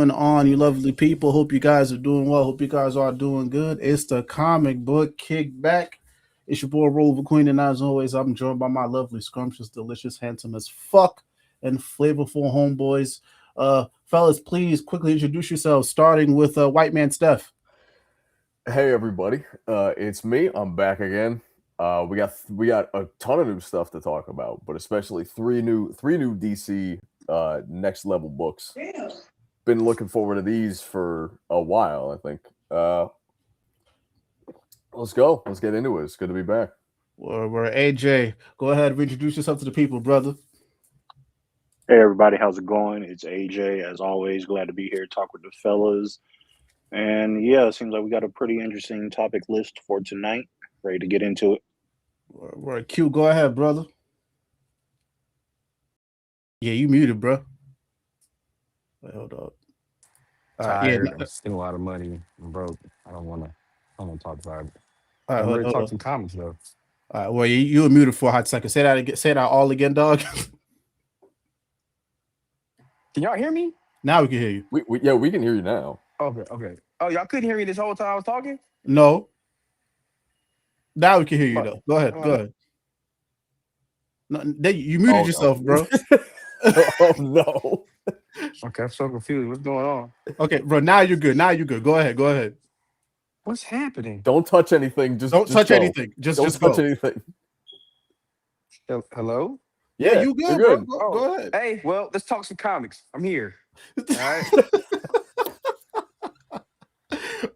going on, you lovely people? Hope you guys are doing well. Hope you guys are doing good. It's the comic book kickback. It's your boy Rover Queen, and as always, I'm joined by my lovely, scrumptious, delicious, handsome as fuck, and flavorful homeboys. Fellas, please quickly introduce yourselves, starting with White Man Stef. Hey everybody, it's me. I'm back again. We got a ton of new stuff to talk about, but especially three new DC next level books. Damn. Been looking forward to these for a while. I think. Let's go. Let's get into it. It's good to be back. We're AJ. Go ahead, reintroduce yourself to the people, brother. Hey everybody, how's it going? It's AJ. As always, glad to be here to talk with the fellas. And yeah, it seems like we got a pretty interesting topic list for tonight. Ready to get into it. We're Q. Go ahead, brother. Yeah, you muted, bro. Wait, hold up. Tired. I'm spending a lot of money. I'm broke. I don't want to talk about it. I'm ready to talk some comics though. All right. Well, you were muted for a hot second. Say that again. Say that all again, dog. Can y'all hear me? Now we can hear you. We can hear you now. Okay. Oh, y'all couldn't hear me this whole time I was talking? No. Now we can hear you though. Go ahead. No, you muted yourself, bro. Oh no. Okay, I'm so confused. What's going on? Okay, bro. Now you're good. Go ahead. What's happening? Don't touch anything. Don't touch go. anything. Just touch go. anything. Hello? Yeah, you good, bro. Go ahead. Hey, well, let's talk some comics. I'm here. All right.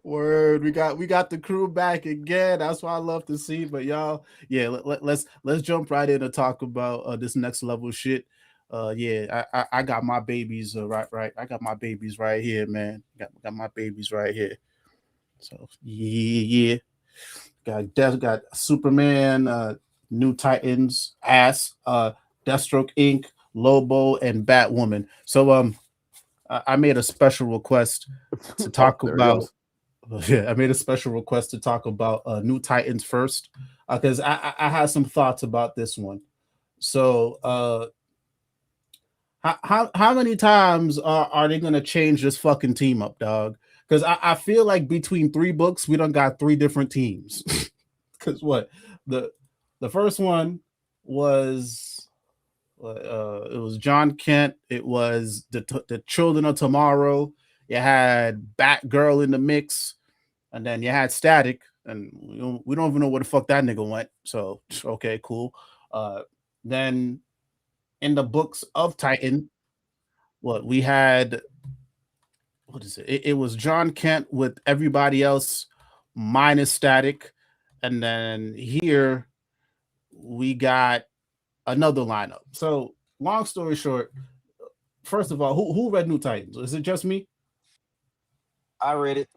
Word, we got the crew back again. That's what I love to see. But y'all, yeah, let's jump right in and talk about this next level shit. I got my babies right. I got my babies right here, man. Got my babies right here. So yeah. Got Superman, New Titans, Deathstroke Inc., Lobo, and Batwoman. So I made a special request to talk about. Yeah, I made a special request to talk about New Titans first because I had some thoughts about this one. So, how many times are they gonna change this fucking team up, dog? Because I feel like between 3 books we done got 3 different teams. Because what the first one was. It was John Kent. It was the Children of Tomorrow. You had Batgirl in the mix, and then you had Static, and we don't even know where the fuck that nigga went. So okay, cool. Then in the books of Titan, we had what is it? It was John Kent with everybody else minus Static, and then here we got another lineup. So long story short, first of all, who read New Titans? Is it just me? I read it.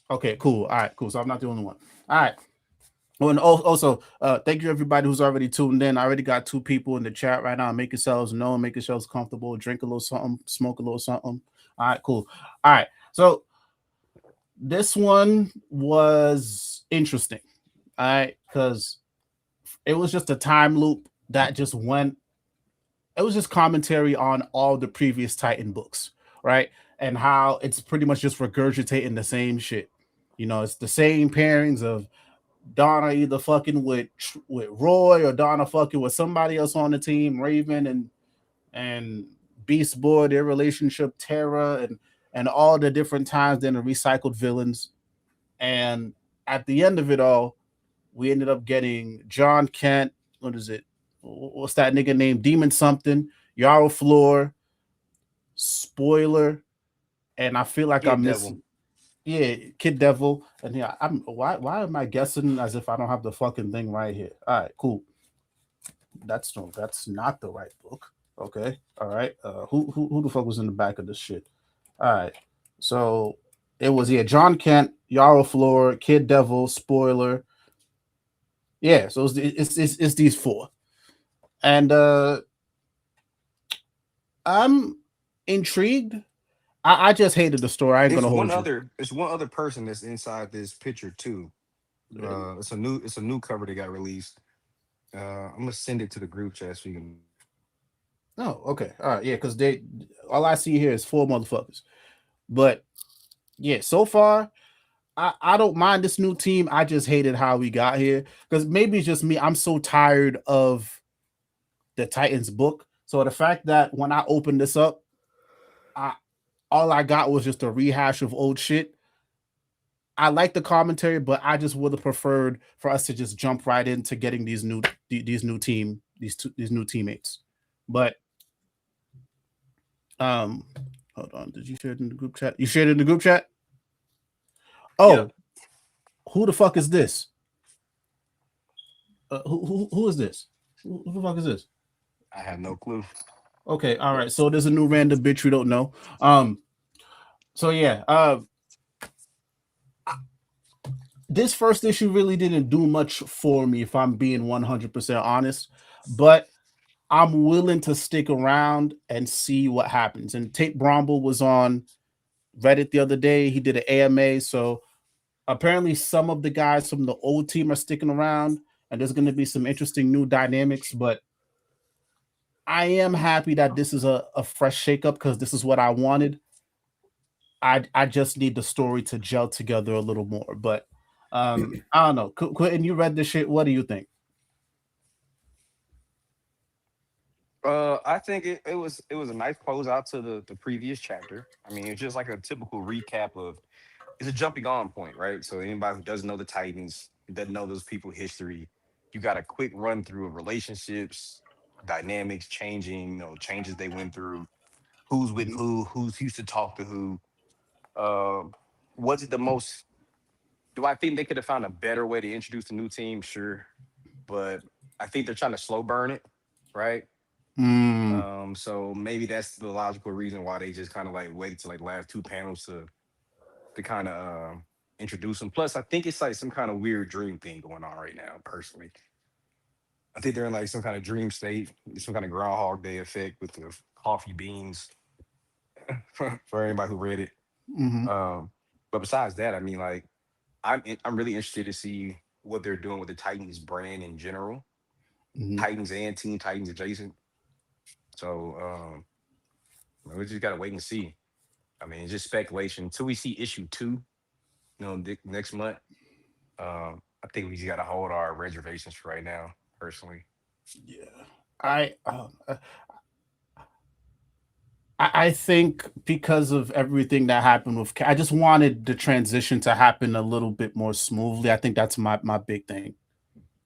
Okay, cool. All right, cool. So I'm not the only one. All right. Oh, and also, thank you everybody who's already tuned in. I already got 2 people in the chat right now. Make yourselves known, make yourselves comfortable, drink a little something, smoke a little something. All right, cool. All right. So this one was interesting. All right, because it was just a time loop that just went. It was just commentary on all the previous Titan books, right? And how it's pretty much just regurgitating the same shit. You know, it's the same pairings of Donna either fucking with Roy or Donna fucking with somebody else on the team, Raven and Beast Boy, their relationship, Terra, and all the different times then the recycled villains. And at the end of it all, we ended up getting John Kent. What is it? What's that nigga named? Demon something, Yarrow Floor, Spoiler, and I feel like I'm missing. Yeah, Kid Devil, and yeah, why am I guessing as if I don't have the fucking thing right here? All right, cool. That's not the right book. Okay, all right. Who the fuck was in the back of this shit? All right, so it was John Kent, Yarrow Floor, Kid Devil, Spoiler. Yeah, so it's these 4. And I'm intrigued. I just hated the story. I ain't gonna hold you. There's one other person that's inside this picture too. It's a new cover that got released. I'm gonna send it to the group chat so you can. Oh, okay, all right, yeah, because all I see here is 4 motherfuckers. But yeah, so far I don't mind this new team. I just hated how we got here because maybe it's just me. I'm so tired of the Titans book. So the fact that when I opened this up, I all I got was just a rehash of old shit. I like the commentary, but I just would have preferred for us to just jump right into getting these new teammates. But um, hold on, did you share it in the group chat? You shared it in the group chat? Yeah, Oh, who the fuck is this? Who is this? Who the fuck is this? I have no clue. Okay, all right. So there's a new random bitch we don't know. So yeah, this first issue really didn't do much for me, if I'm being 100% honest. But I'm willing to stick around and see what happens. And Tate Bromble was on Reddit the other day. He did an AMA. So apparently, some of the guys from the old team are sticking around, and there's going to be some interesting new dynamics. But I am happy that this is a fresh shakeup because this is what I wanted. I just need the story to gel together a little more. But I don't know. Quentin, you read this shit. What do you think? I think it was a nice close out to the previous chapter. I mean, it's just like a typical recap of it's a jumping on point, right? So anybody who doesn't know the Titans, who doesn't know those people history, you got a quick run through of relationships, dynamics changing, changes they went through, who's with Mhm. who's used to talk to who. Um, was it the most? Do I think they could have found a better way to introduce the new team? Sure, but I think they're trying to slow burn it, right? Mm, So maybe that's the logical reason why they just kind of like waited to like last two panels to kind of introduce them. Plus, I think it's like some kind of weird dream thing going on right now. Personally, I think they're in like some kind of dream state, some kind of Groundhog Day effect with the coffee beans for anybody who read it. hmm But besides that, I mean, like I'm really interested to see what they're doing with the Titans brand in general, hmm Titans and Teen Titans adjacent. So we just gotta wait and see. I mean, it's just speculation until we see issue two, next month. I think we just gotta hold our reservations for right now, personally. Yeah. I I think because of everything that happened with I just wanted the transition to happen a little bit more smoothly. I think that's my big thing.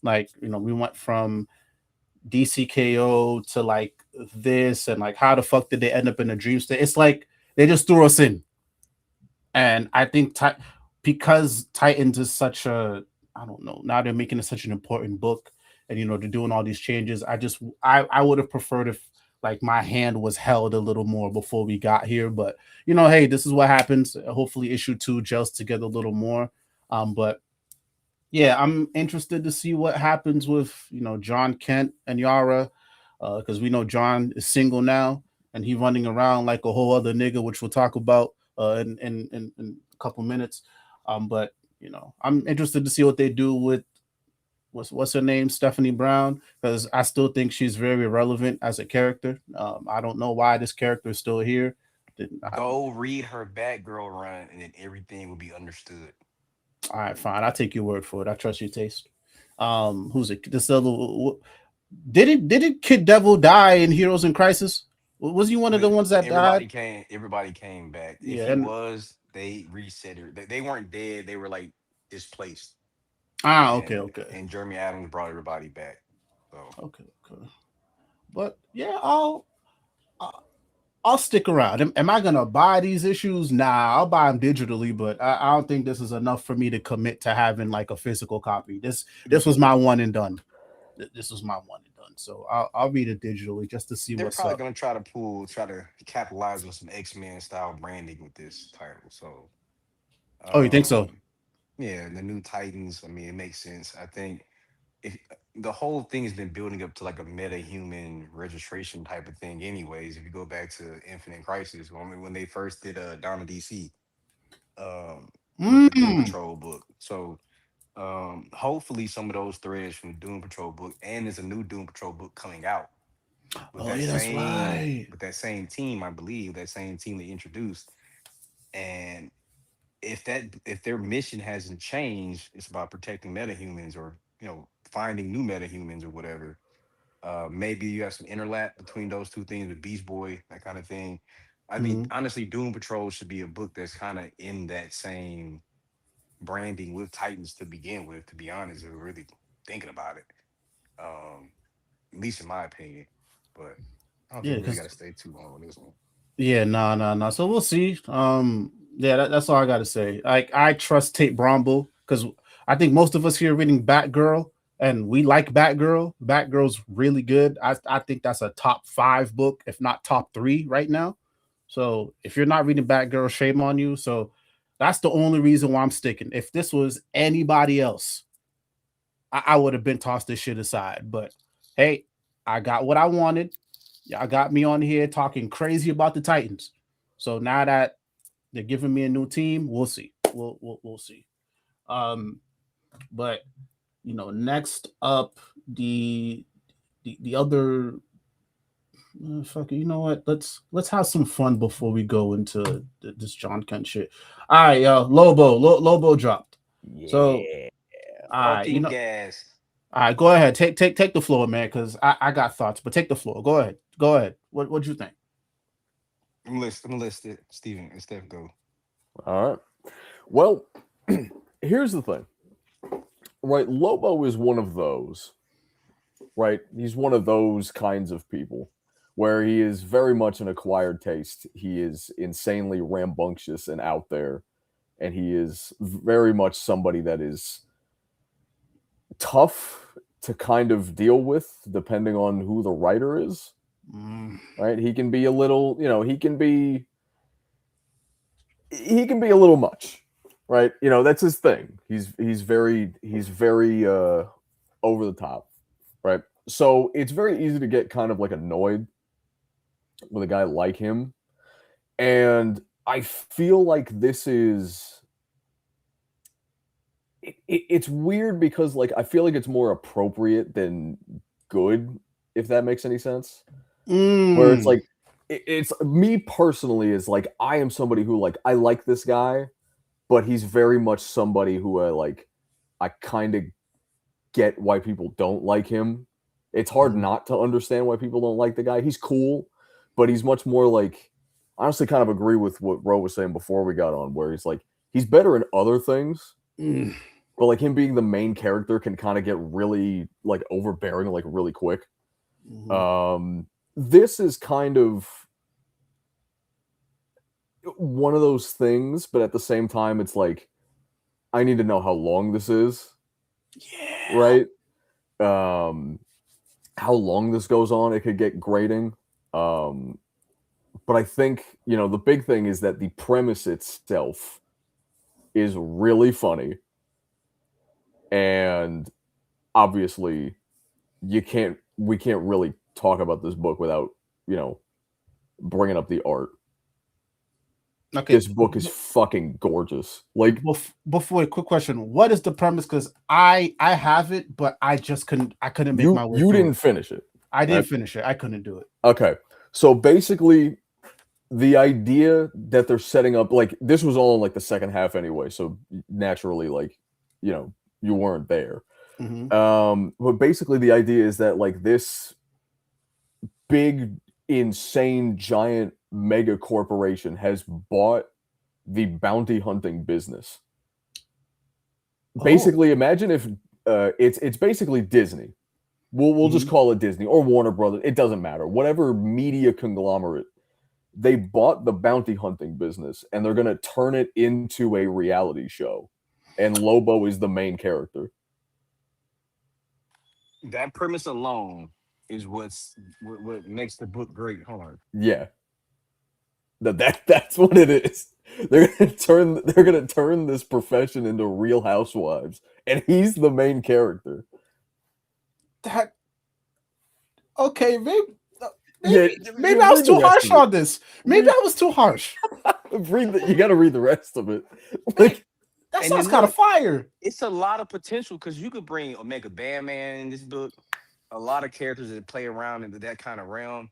Like, we went from DCKO to like this, and like how the fuck did they end up in a dream state? It's like they just threw us in. And I think because Titans is such a, I don't know, now they're making it such an important book, and they're doing all these changes. I would have preferred if like my hand was held a little more before we got here. But hey, this is what happens. Hopefully issue two gels together a little more. But yeah, I'm interested to see what happens with John Kent and Yara, because we know John is single now and he running around like a whole other nigga, which we'll talk about in a couple minutes. But I'm interested to see what they do with what's her name, Stephanie Brown, because I still think she's very relevant as a character. I don't know why this character is still here. Go read her Batgirl run, and then everything will be understood. All right, fine. I'll take your word for it. I trust your taste. Who's it? This other did Kid Devil die in Heroes in Crisis? Was he one of the But ones that died? everybody came back. If Yeah. he And was, they reset her. They weren't dead. They were like displaced, okay, and okay, Jeremy Adams brought everybody back. So okay, okay. But yeah, I'll stick around. Am I gonna buy these issues? Nah, I'll buy them digitally, but I don't think this is enough for me to commit to having like a physical copy. This was my one and done. This was my one and done. So I'll read it digitally just to see they're what's probably up. gonna try to capitalize on some X-Men style branding with this title. So Oh, you think so? um yeah, the new Titans, I mean, it makes sense. I think if the whole thing has been building up to like a meta human registration type of thing anyways, if you go back to Infinite Crisis, when they first did Donna DC um with the Doom Mm. Patrol book. So hopefully some of those threads from the Doom Patrol book, and there's a new Doom Patrol book coming out Oh yeah, that's right. with that same team, I believe, that same team they introduced. if their mission hasn't changed, it's about protecting metahumans or finding new metahumans or whatever. Maybe you have some interlap between those two things with Beast Boy, that kind of thing. I mean, Mhm. honestly, Doom Patrol should be a book that's kind of in that same branding with Titans to begin with. To be honest, if we're really thinking about it, um, at least in my opinion. But I don't think Yeah, we really got because to stay too long on this one. yeah, no. So we'll see. Yeah, that's all I gotta say. Like I trust Tate Bromble because I think most of us here reading Batgirl and we like Batgirl. Batgirl's really good. I think that's a top 5 book, if not top 3 right now. So if you're not reading Batgirl, shame on you. So that's the only reason why I'm sticking. If this was anybody else, I would have been tossed this shit aside. But hey, I got what I wanted. Y'all got me on here talking crazy about the Titans. So now that they're giving me a new team, we'll see. We'll see. Um, but next up, the other fuck it, you know what? Let's have some fun before we go into this John Kent shit. All right, Lobo dropped. So Yeah. all right, Fucking gas. all right, go ahead. Take the floor, man, because I got thoughts, but take the floor. Go ahead. Go ahead. What you think? I'm gonna let Steven and Steph go. All right. Well, here's the thing. Right, Lobo is one of those. Right, he's one of those kinds of people where he is very much an acquired taste. He is insanely rambunctious and out there, and he is very much somebody that is tough to kind of deal with depending on who the writer is. Right, he can be a little, he can be a little much, right? That's his thing. He's very over the top, right? So it's very easy to get kind of like annoyed with a guy like him, and I feel like this is it's weird because like I feel like it's more appropriate than good, if that makes any sense. Where it's like it's me personally is like I am somebody who like I like this guy, but he's very much somebody who I kind of get why people don't like him. It's hard not to understand why people don't like the guy. He's cool, but he's much more like honestly kind of agree with what Ro was saying before we got on, where he's like he's better in other things, but like him being the main character can kind of get really like overbearing like really quick. This is kind of one of those things, but at the same time, it's like I need to know how long this is. Yeah. Right? How long this goes on, it could get grating. But I think, the big thing is that the premise itself is really funny. And obviously, we can't really talk about this book without, bringing up the art. Okay. This book is fucking gorgeous. Like before, a quick question: what is the premise? Because I have it, but I couldn't make my way. You didn't finish it. I didn't finish it. I couldn't do it. Okay, so basically, the idea that they're setting up like this was all in like the second half anyway, so naturally, like you weren't there. But basically, the idea is that like this big, insane, giant mega corporation has bought the bounty hunting business. Basically, imagine if it's basically Disney. We'll just call it Disney or Warner Brothers. It doesn't matter. Whatever media conglomerate, they bought the bounty hunting business and they're going to turn it into a reality show. And Lobo is the main character. That premise alone is what makes the book great. Hold on. Yeah. That's what it is. They're gonna turn this profession into Real Housewives, and he's the main character. Okay, maybe I was too harsh on this. Maybe I was too harsh. You got to read the rest of it. Like that sounds kind of fire. It's a lot of potential because you could bring Omega Bandman in this book. A lot of characters that play around into that kind of realm.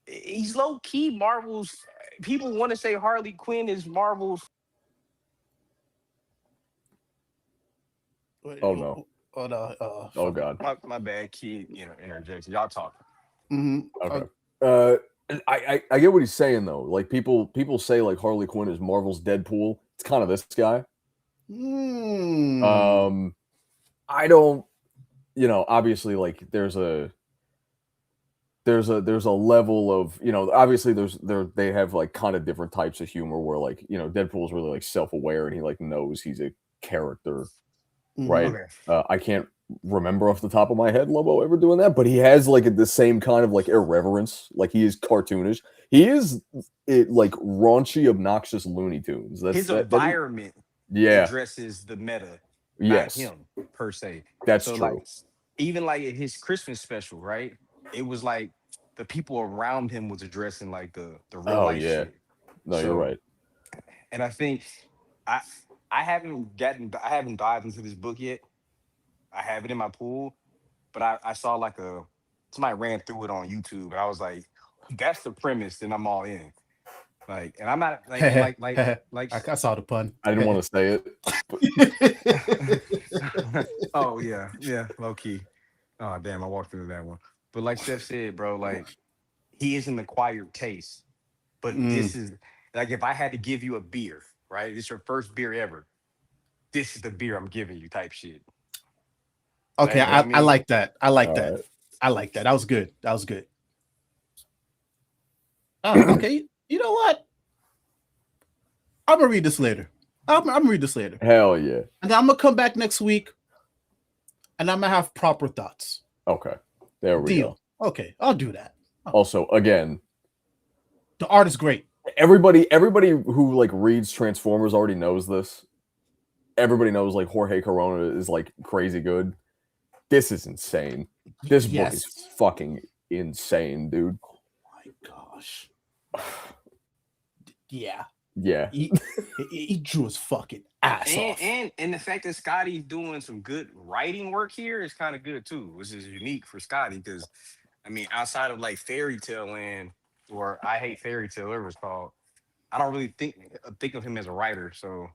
He's low key Marvel's. People want to say Harley Quinn is Marvel's Oh no. Oh no. Oh god. My bad, kid. You know, interjection. Y'all talk. Okay. I get what he's saying though. Like people say like Harley Quinn is Marvel's Deadpool. It's kind of this guy. I don't. You know, obviously, like there's a level of, you know, obviously they have like kind of different types of humor where, like, you know, Deadpool's really like self-aware and he like knows he's a character, right? Okay. I can't remember off the top of my head Lobo ever doing that, but he has like the same kind of like irreverence. Like he is cartoonish. He is like raunchy, obnoxious Looney Tunes. That's His environment addresses the meta, not him per se. That's so true. Like, even like his Christmas special, right? It was like the people around him was addressing like the real life shit. No, you're right. And I think I haven't dived into this book yet. I have it in my pool, but I saw like somebody ran through it on YouTube, and I was like, that's the premise, then I'm all in. Like, and I'm not like I saw the pun. I didn't want to say it. Oh yeah, low key. Oh damn, I walked into that one. But like Steph said, bro, like he is an acquired taste. But this is like, if I had to give you a beer, right? It's your first beer ever. This is the beer I'm giving you, type shit. Okay, I like that. I like that. Right. I like that. That was good. Oh, okay. You know what? I'm gonna read this later. I'm gonna read this later. Hell yeah. And then I'm gonna come back next week, and I'm gonna have proper thoughts. Okay, there we go. Okay, I'll do that. Also, again, the art is great. Everybody who like reads Transformers already knows this. Everybody knows like Jorge Corona is like crazy good. This is insane. This book is fucking insane, dude. Oh my gosh. Yeah. He drew his fucking ass off. And the fact that Scotty's doing some good writing work here is kind of good too, which is unique for Scotty, because I mean, outside of like Fairy Tale Land or I Hate Fairy Tale, whatever it's called, I don't really think of him as a writer. So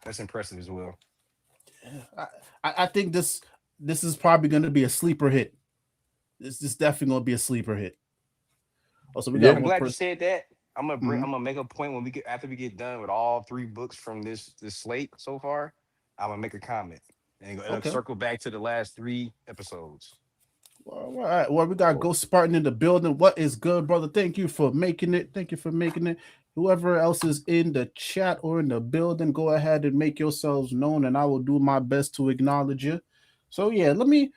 that's impressive as well. Yeah, I think this is probably going to be a sleeper hit. This is definitely going to be a sleeper hit. Also, we got I'm glad you said that. I'm gonna make a point when after we get done with all 3 books from this slate so far. I'm gonna make a comment and circle back to the last 3 episodes. All right. Well, we got Ghost Spartan in the building. What is good, brother? Thank you for making it. Whoever else is in the chat or in the building, go ahead and make yourselves known, and I will do my best to acknowledge you. So yeah, let me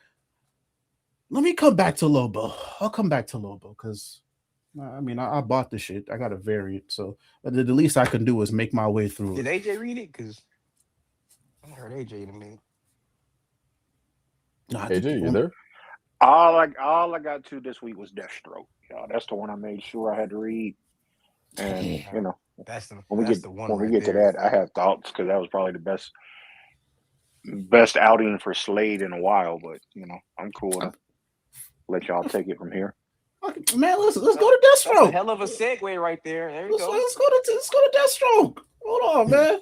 come back to Lobo. I'll come back to Lobo because I mean I bought the shit. I got a variant, so the least I can do is make my way through it. Did AJ read it? Because I haven't heard AJ in a minute. No, AJ, you there? All I got to this week was Deathstroke. That's the one I made sure I had to read. And you know, when we get to that, I have thoughts because that was probably the best outing for Slade in a while. But you know, I'm cool to let y'all take it from here. Man, let's go to Deathstroke. That's a hell of a segue right there. There you go. Let's go to Deathstroke. Hold on, man.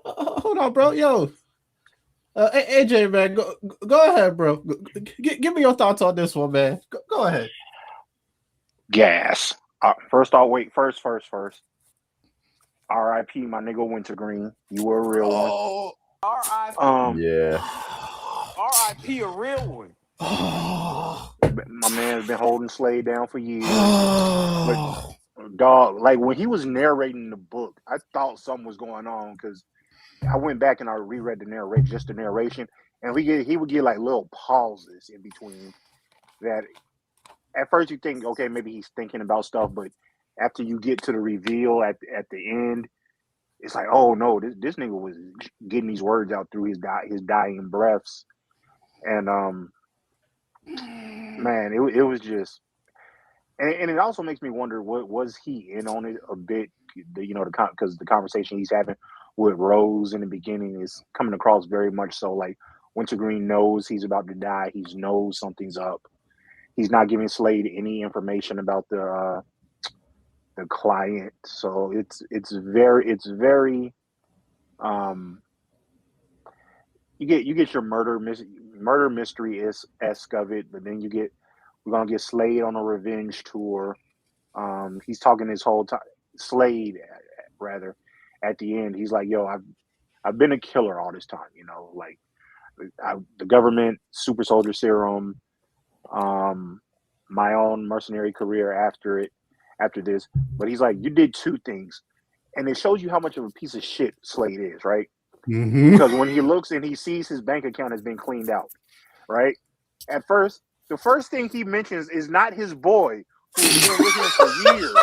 Hold on, bro. Yo. AJ, man, go ahead, bro. Give me your thoughts on this one, man. Go ahead. Gas. First. R.I.P. my nigga Wintergreen. You were a real one. R.I.P. Yeah. R.I.P. a real one. My man's been holding Slade down for years. But, dog, like when he was narrating the book, I thought something was going on because I went back and I reread the narration, and he would get like little pauses in between that. At first you think, okay, maybe he's thinking about stuff, but after you get to the reveal at the end, it's like, oh no, this nigga was getting these words out through his dying breaths, and man, it was just, and it also makes me wonder, what was he in on it a bit? Because the conversation he's having with Rose in the beginning is coming across very much so like Wintergreen knows he's about to die. He knows something's up. He's not giving Slade any information about the client. So it's very you get your murder mystery esque of it, but then we're gonna get Slade on a revenge tour. He's talking this whole time. Slade, rather, at the end, he's like, "Yo, I've been a killer all this time. You know, like the government, super soldier serum, my own mercenary career after this." But he's like, "You did two things," and it shows you how much of a piece of shit Slade is, right? Mm-hmm. Because when he looks and he sees his bank account has been cleaned out, right? At first, the first thing he mentions is not his boy who's been with him for years,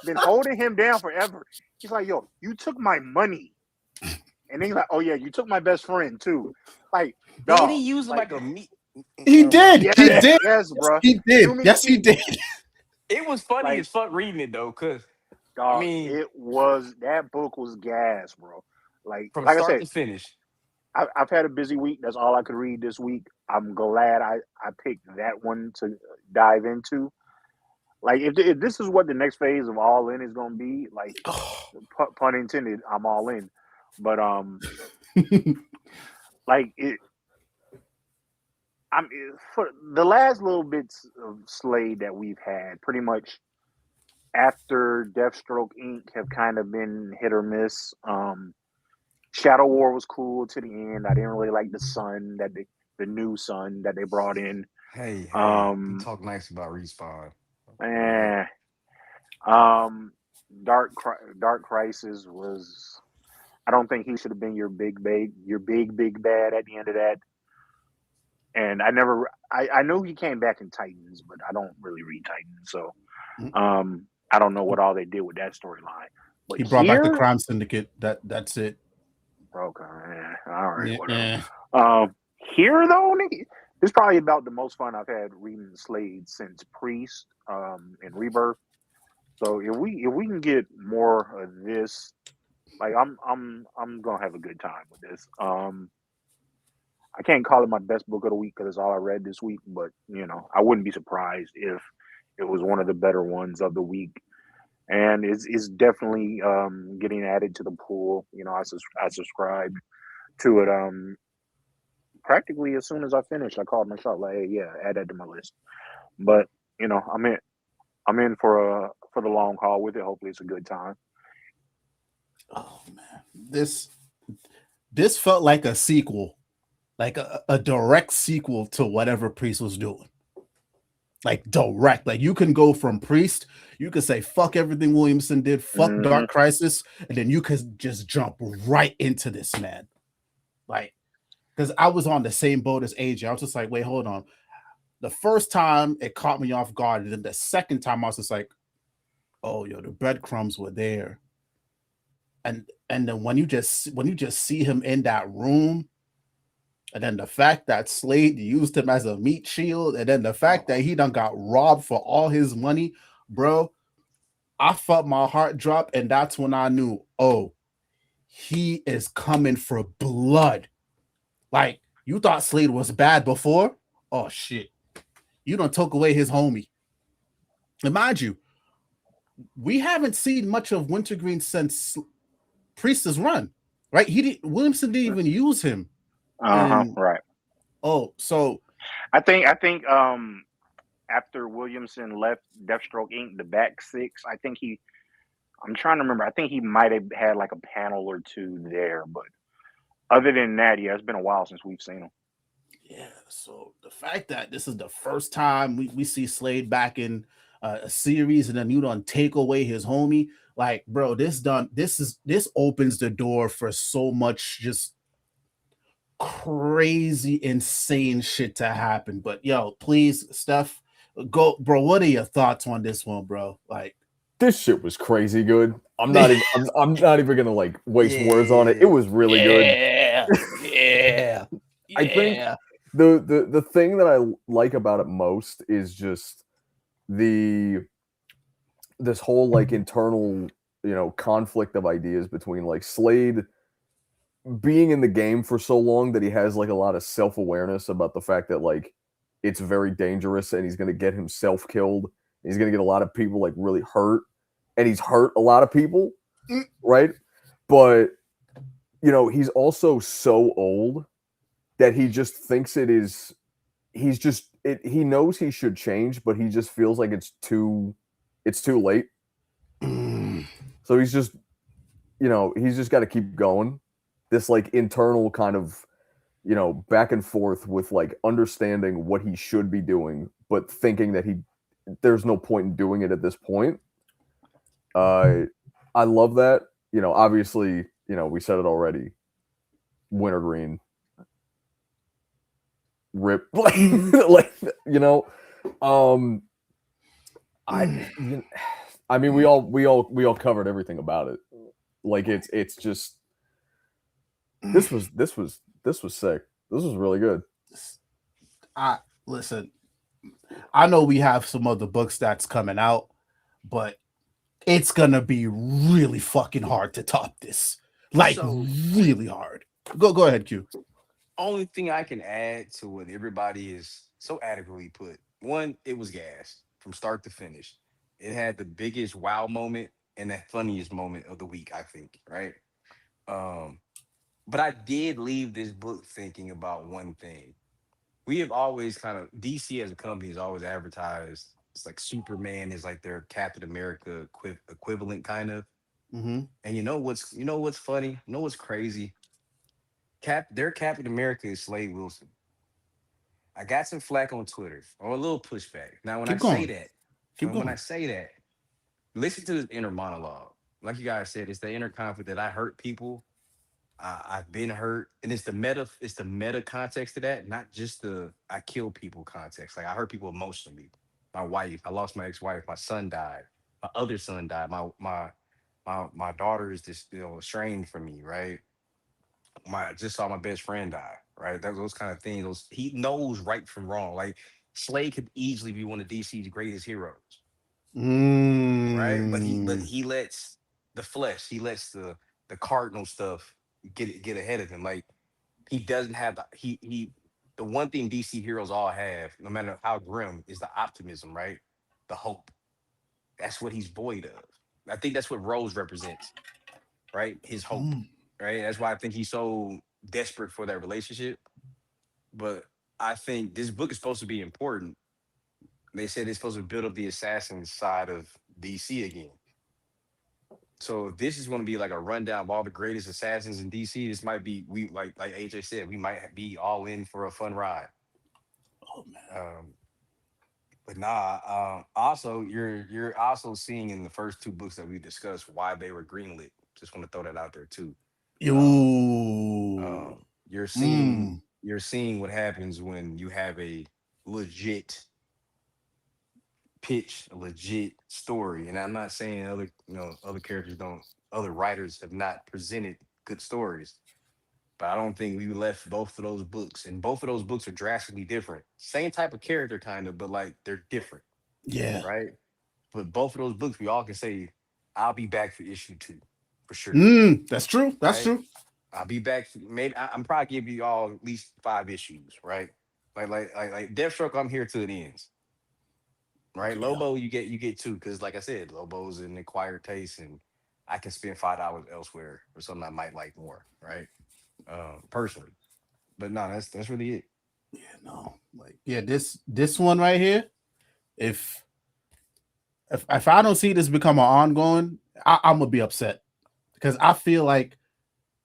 been holding him down forever. He's like, "Yo, you took my money," and then he's like, "Oh yeah, you took my best friend too." Like, Did dog, he use like, like a meat? He did. yes, He did. yes, bro. He did. Too many Yes, he people. did. It was funny Like, as fuck reading it though, cause dog, I mean, that book was gas, bro. Like from I start said, to finish. I've had a busy week. That's all I could read this week. I'm glad I picked that one to dive into. Like, if this is what the next phase of All In is going to be, like, pun intended, I'm all in. But like for the last little bits of Slade that we've had, pretty much after Deathstroke Inc. have kind of been hit or miss. Shadow War was cool to the end. I didn't really like the new Sun that they brought in. Hey, you talk nice about Respawn. Eh. Dark Crisis was. I don't think he should have been your big bad at the end of that. And I know he came back in Titans, but I don't really read Titans, so I don't know what all they did with that storyline. But he brought back the crime syndicate. That's it. Okay, all right, Yeah, whatever. Here though, this is probably about the most fun I've had reading Slade since Priest and Rebirth. So if we can get more of this, like I'm gonna have a good time with this. I can't call it my best book of the week because it's all I read this week, but I wouldn't be surprised if it was one of the better ones of the week. And it's definitely getting added to the pool. I subscribed to it practically as soon as I finished. I called my shot like, "Hey, yeah, add that to my list." But I'm in for the long haul with it. Hopefully, it's a good time. Oh man, this felt like a sequel, like a direct sequel to whatever Priest was doing. Like direct, like you can go from Priest, you could say fuck everything Williamson did, fuck Dark Crisis, and then you could just jump right into this, man. Like, because I was on the same boat as AJ. I was just like, wait, hold on. The first time it caught me off guard, and then the second time I was just like, oh, yo, the breadcrumbs were there. And then when you just see him in that room, and then the fact that Slade used him as a meat shield, and then the fact that he done got robbed for all his money, bro, I felt my heart drop, and that's when I knew, oh, he is coming for blood. Like, you thought Slade was bad before? Oh, shit. You done took away his homie. And mind you, we haven't seen much of Wintergreen since Priest's run, right? Williamson didn't even use him. Right. Oh, so I think after Williamson left Deathstroke Inc., the back six, I'm trying to remember. I think he might have had like a panel or two there, but other than that, yeah, it's been a while since we've seen him. Yeah, so the fact that this is the first time we see Slade back in a series, and then you don't take away his homie, like, bro, this opens the door for so much just crazy, insane shit to happen. But yo, please, Steph, go, bro. What are your thoughts on this one, bro? Like, this shit was crazy good. I'm not even gonna like waste words on it. It was really good. Yeah. I think the thing that I like about it most is just this whole like internal conflict of ideas between like Slade being in the game for so long that he has like a lot of self-awareness about the fact that like it's very dangerous and he's going to get himself killed. He's going to get a lot of people like really hurt, and he's hurt a lot of people, right? But he's also so old that he just thinks it is. He knows he should change, but he just feels like it's too late. So he's just, he's just got to keep going. This like internal kind of, back and forth with like understanding what he should be doing, but thinking that there's no point in doing it at this point. I love that. Obviously, we said it already. Wintergreen. Rip. I mean, we all covered everything about it. Like it's just this was sick. This was really good. Listen, I know we have some other books that's coming out, but it's gonna be really fucking hard to top this. Like really hard. Go ahead, Q. Only thing I can add to what everybody is so adequately put. One, it was gas from start to finish. It had the biggest wow moment and the funniest moment of the week, I think, right? But I did leave this book thinking about one thing. We have always kind of, DC as a company has always advertised, it's like Superman is like their Captain America equivalent kind of. Mm-hmm. And you know what's funny? You know what's crazy? Their Captain America is Slade Wilson. I got some flack on Twitter or a little pushback. Now, when I say that, listen to this inner monologue. Like you guys said, it's the inner conflict that I hurt people. I've been hurt, and it's the meta context to that, not just the I kill people context. Like I hurt people emotionally. My wife, I lost my ex-wife. My son died. My other son died. My daughter is just estranged from me. Right. I just saw my best friend die. Right. Those kind of things. He knows right from wrong. Like Slade could easily be one of DC's greatest heroes. Right. But he lets the flesh. He lets the cardinal stuff get ahead of him. Like he doesn't have the one thing DC heroes all have, no matter how grim, is the optimism, right? The hope. That's what he's void of. I think that's what Rose represents, right? His hope, right? That's why I think he's so desperate for that relationship. But I think this book is supposed to be important. They said it's supposed to build up the assassin side of DC again. So this is going to be like a rundown of all the greatest assassins in DC. This might be like AJ said, we might be all in for a fun ride. Oh man. But nah. Also, you're also seeing in the first two books that we discussed why they were greenlit. Just want to throw that out there too. You're seeing what happens when you have a legit pitch, a legit story. And I'm not saying other writers have not presented good stories, but I don't think we left both of those books, and both of those books are drastically different. Same type of character kind of, but like they're different. Yeah. Right. But both of those books, we all can say, I'll be back for issue 2 for sure. That's true. That's true. I'll be back. Maybe I'm probably giving you all at least 5 issues, right? Like Deathstroke, I'm here till it ends. Right, yeah. Lobo, you get 2 because, like I said, Lobo's an acquired taste, and I can spend $5 elsewhere for something I might like more, right? Personally, but no, that's really it. Yeah, no, like this one right here. If I don't see this become an ongoing, I'm gonna be upset because I feel like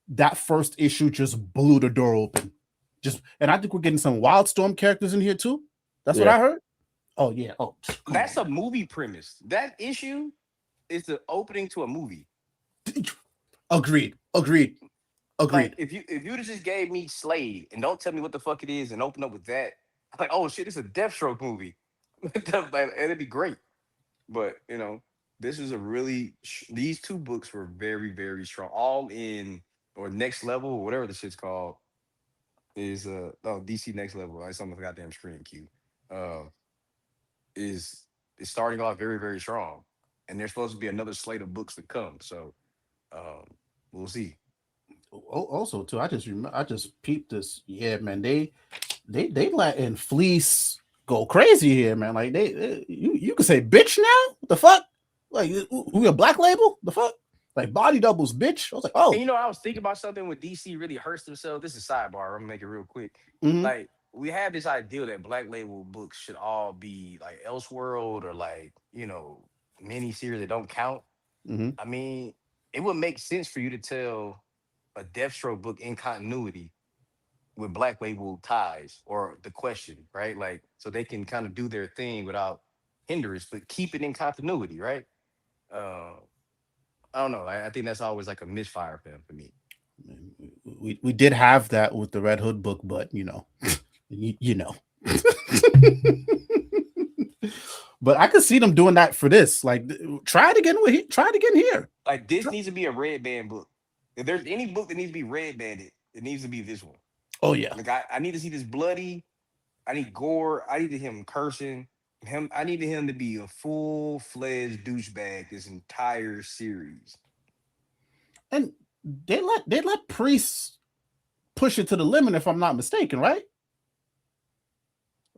that first issue just blew the door open. And I think we're getting some Wildstorm characters in here too. That's what I heard. Oh yeah. Oh, that's a movie premise. That issue is the opening to a movie. Agreed. Like, if you just gave me Slade and don't tell me what the fuck it is and open up with that, I'm like, oh shit, it's a Deathstroke movie. It'd be great. But this is these 2 books were very, very strong. All in or Next Level or whatever the shit's called is DC Next Level. It's on the goddamn screen, Q. Is starting off very, very strong, and there's supposed to be another slate of books to come. So we'll see. Also, too, I just peeped this. Yeah, man, they letting Fleece go crazy here, man. Like you can say bitch now. What the fuck? Like we a Black Label? The fuck? Like body doubles, bitch. I was like, oh, And you know, I was thinking about something when DC really hurts themselves. This is a sidebar. I'm gonna make it real quick. mhm, Like we have this idea that Black Label books should all be like Elseworld or like mini series that don't count. mhm. I mean, it would make sense for you to tell a Deathstroke book in continuity with Black Label ties or the question, right? Like so they can kind of do their thing without hindrance, but keep it in continuity, right? Uh, I don't know. I think that's always like a misfire for them for me. We did have that with the Red Hood book, but you know. But I could see them doing that for this. Like, try it again try it again here. Like this needs to be a red band book. If there's any book that needs to be red banded, it needs to be this one. Oh yeah. Like I need to see this bloody. I need gore. I needed him cursing. I needed him to be a full-fledged douchebag this entire series. And they let priests push it to the limit, if I'm not mistaken, right?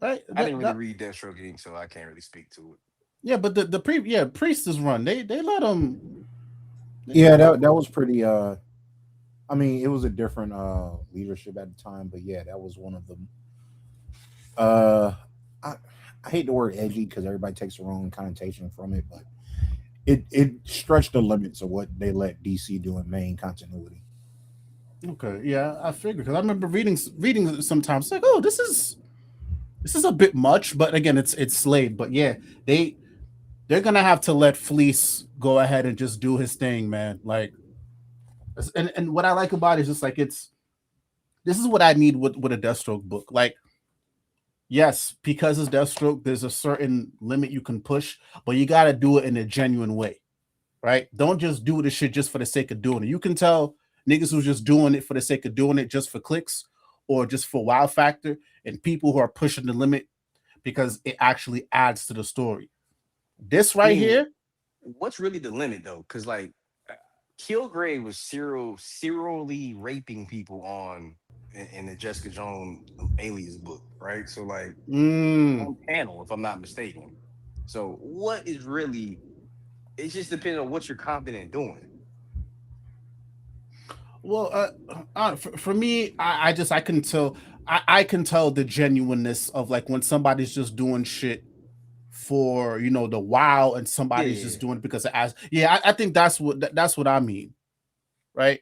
Right? I didn't really read Deathstroke Inc., so I can't really speak to it. Yeah, but Priest's run, they let them. Yeah, that was pretty. I mean, it was a different leadership at the time, but yeah, that was one of them. I hate the word edgy because everybody takes the wrong connotation from it, but it stretched the limits of what they let DC do in main continuity. Okay, yeah, I figured because I remember reading sometimes like, oh, this is a bit much, but again, it's Slade. But yeah, they're gonna have to let Fleece go ahead and just do his thing, man. Like, and what I like about it is just like this is what I need with a Deathstroke book. Like, yes, because it's Deathstroke, there's a certain limit you can push, but you got to do it in a genuine way, right? Don't just do the shit just for the sake of doing it. You can tell niggas who's just doing it for the sake of doing it just for clicks or just for wow factor, and people who are pushing the limit because it actually adds to the story. This right here. What's really the limit though? Because like Kilgrave was serially raping people in the Jessica Jones Alias book, right? So like on panel, if I'm not mistaken. So what is really? It just depends on what you're confident doing. Well, for me, I can tell. I can tell the genuineness of like when somebody's just doing shit for the wow, and somebody's just doing it because it asks. Yeah, I think that's what I mean, right?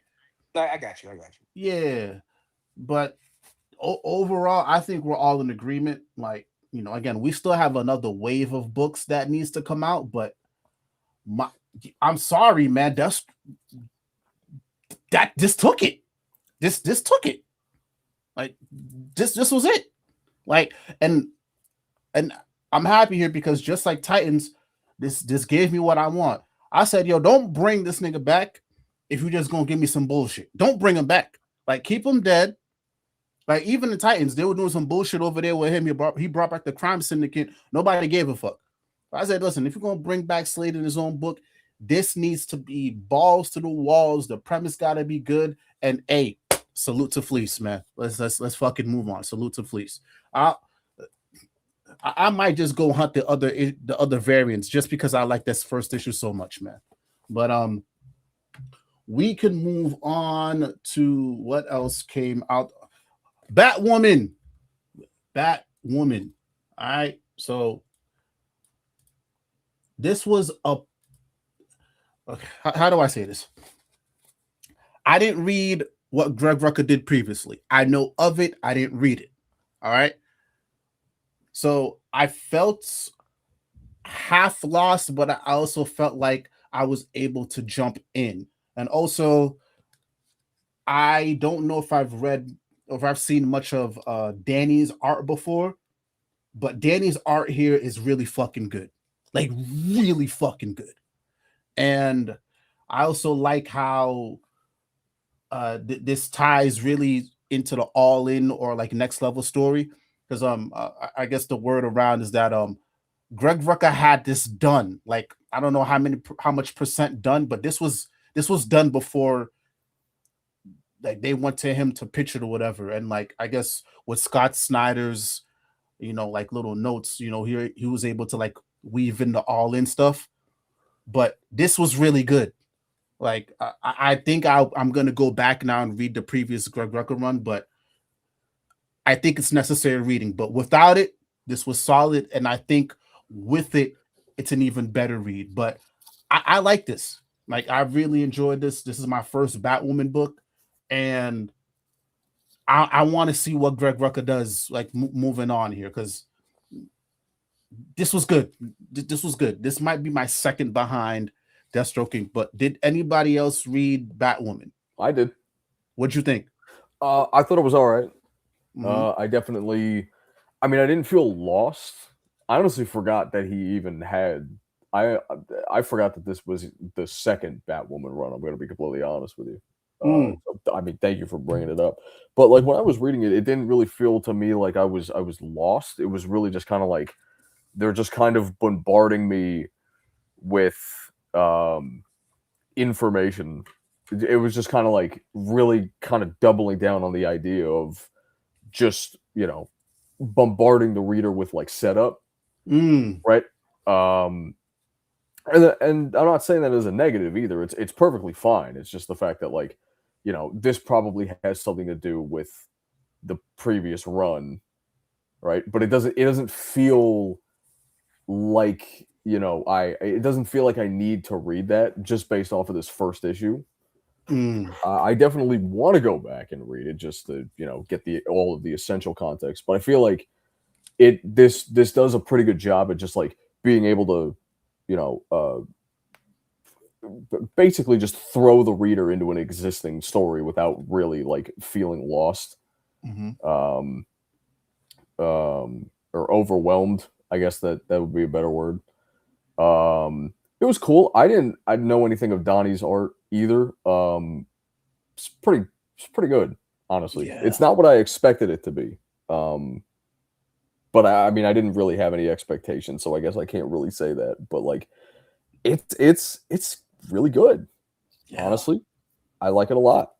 I got you. Yeah, but overall, I think we're all in agreement. Like again, we still have another wave of books that needs to come out, but I'm sorry, man. This took it. This took it. Like this was it. Like and I'm happy here because just like Titans, this gave me what I want. I said, yo, don't bring this nigga back if you're just gonna give me some bullshit. Don't bring him back. Like keep him dead. Like even the Titans, they were doing some bullshit over there with him. He brought back the crime syndicate. Nobody gave a fuck. I said, listen, if you're gonna bring back Slade in his own book, this needs to be balls to the walls. The premise gotta be good. And hey, salute to Fleece, man. Let's fucking move on. Salute to Fleece. I might just go hunt the other variants just because I like this first issue so much, man. But we can move on to what else came out. Batwoman. All right. So this was how do I say this? I didn't read what Greg Rucka did previously. I know of it. I didn't read it. All right. So I felt half lost, but I also felt like I was able to jump in. And also, I don't know if I've read or if I've seen much of Danny's art before, but Danny's art here is really fucking good. Like really fucking good. And I also like how this ties really into the all-in or like next level story. Because I guess the word around is that Greg Rucka had this done. Like I don't know how much percent done, but this was done before like they went to him to pitch it or whatever. And like I guess with Scott Snyder's like little notes, he was able to like weave in the all in stuff. But this was really good. Like I think I'm gonna go back now and read the previous Greg Rucka run, but I think it's necessary reading. But without it, this was solid, and I think with it, it's an even better read. But I like this. Like I really enjoyed this. This is my first Batwoman book, and I want to see what Greg Rucka does. Like moving on here, because this was good. This was good. This might be my second behind Deathstroke. But did anybody else read Batwoman? I did. What'd you think? I thought it was all right. Mhm. I definitely. I mean, I didn't feel lost. I honestly forgot that he even had. I forgot that this was the second Batwoman run. I'm going to be completely honest with you. I mean, thank you for bringing it up. But like when I was reading it, it didn't really feel to me like I was lost. It was really just kind of like they're just kind of bombarding me with information. It was just kind of like really kind of doubling down on the idea of just, you know, bombarding the reader with like setup, right? And I'm not saying that as a negative either. It's perfectly fine. It's just the fact that, like, you know, this probably has something to do with the previous run, right? But it doesn't feel like, you know, it doesn't feel like I need to read that just based off of this first issue. I definitely want to go back and read it just to, you know, get all of the essential context. But I feel like this does a pretty good job at just like being able to, you know, basically just throw the reader into an existing story without really like feeling lost, or overwhelmed. I guess that would be a better word. It was cool. I didn't know anything of Donnie's art either. It's pretty good, honestly. Yeah. It's not what I expected it to be. But I mean, I didn't really have any expectations, so I guess I can't really say that. But like, it's really good. Yeah. Honestly, I like it a lot.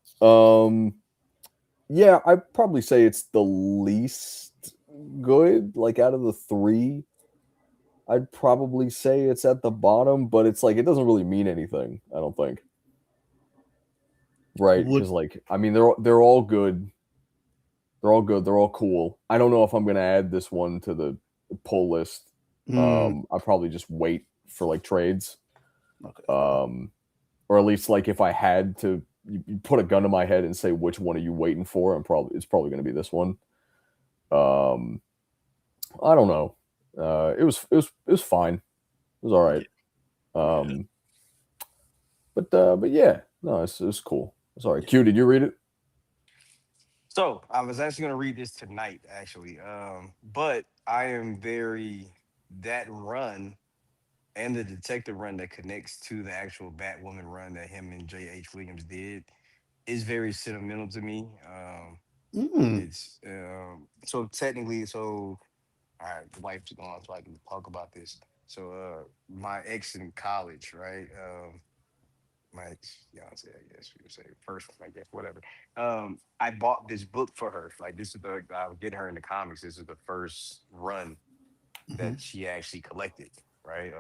Yeah, I'd probably say it's the least good. Like out of the three, I'd probably say it's at the bottom. But it's like it doesn't really mean anything. I don't think. Right? Because like, I mean, they're all good. They're all good. They're all cool. I don't know if I'm gonna add this one to the pull list. I'll probably just wait for like trades. Okay. Or at least like if I had to you put a gun to my head and say which one are you waiting for, it's probably gonna be this one. I don't know. It was fine. It was all right. But yeah, no, it's cool. It's all right. Q, did you read it? So I was actually gonna read this tonight, actually. But I am that run and the detective run that connects to the actual Batwoman run that him and J.H. Williams did is very sentimental to me. It's so technically, so all right, the wife's gone, so I can talk about this. So my ex in college, right? My ex fiance, I guess you would say first one, I guess, whatever. I bought this book for her. Like this is I was getting her into comics. This is the first run that she actually collected, right?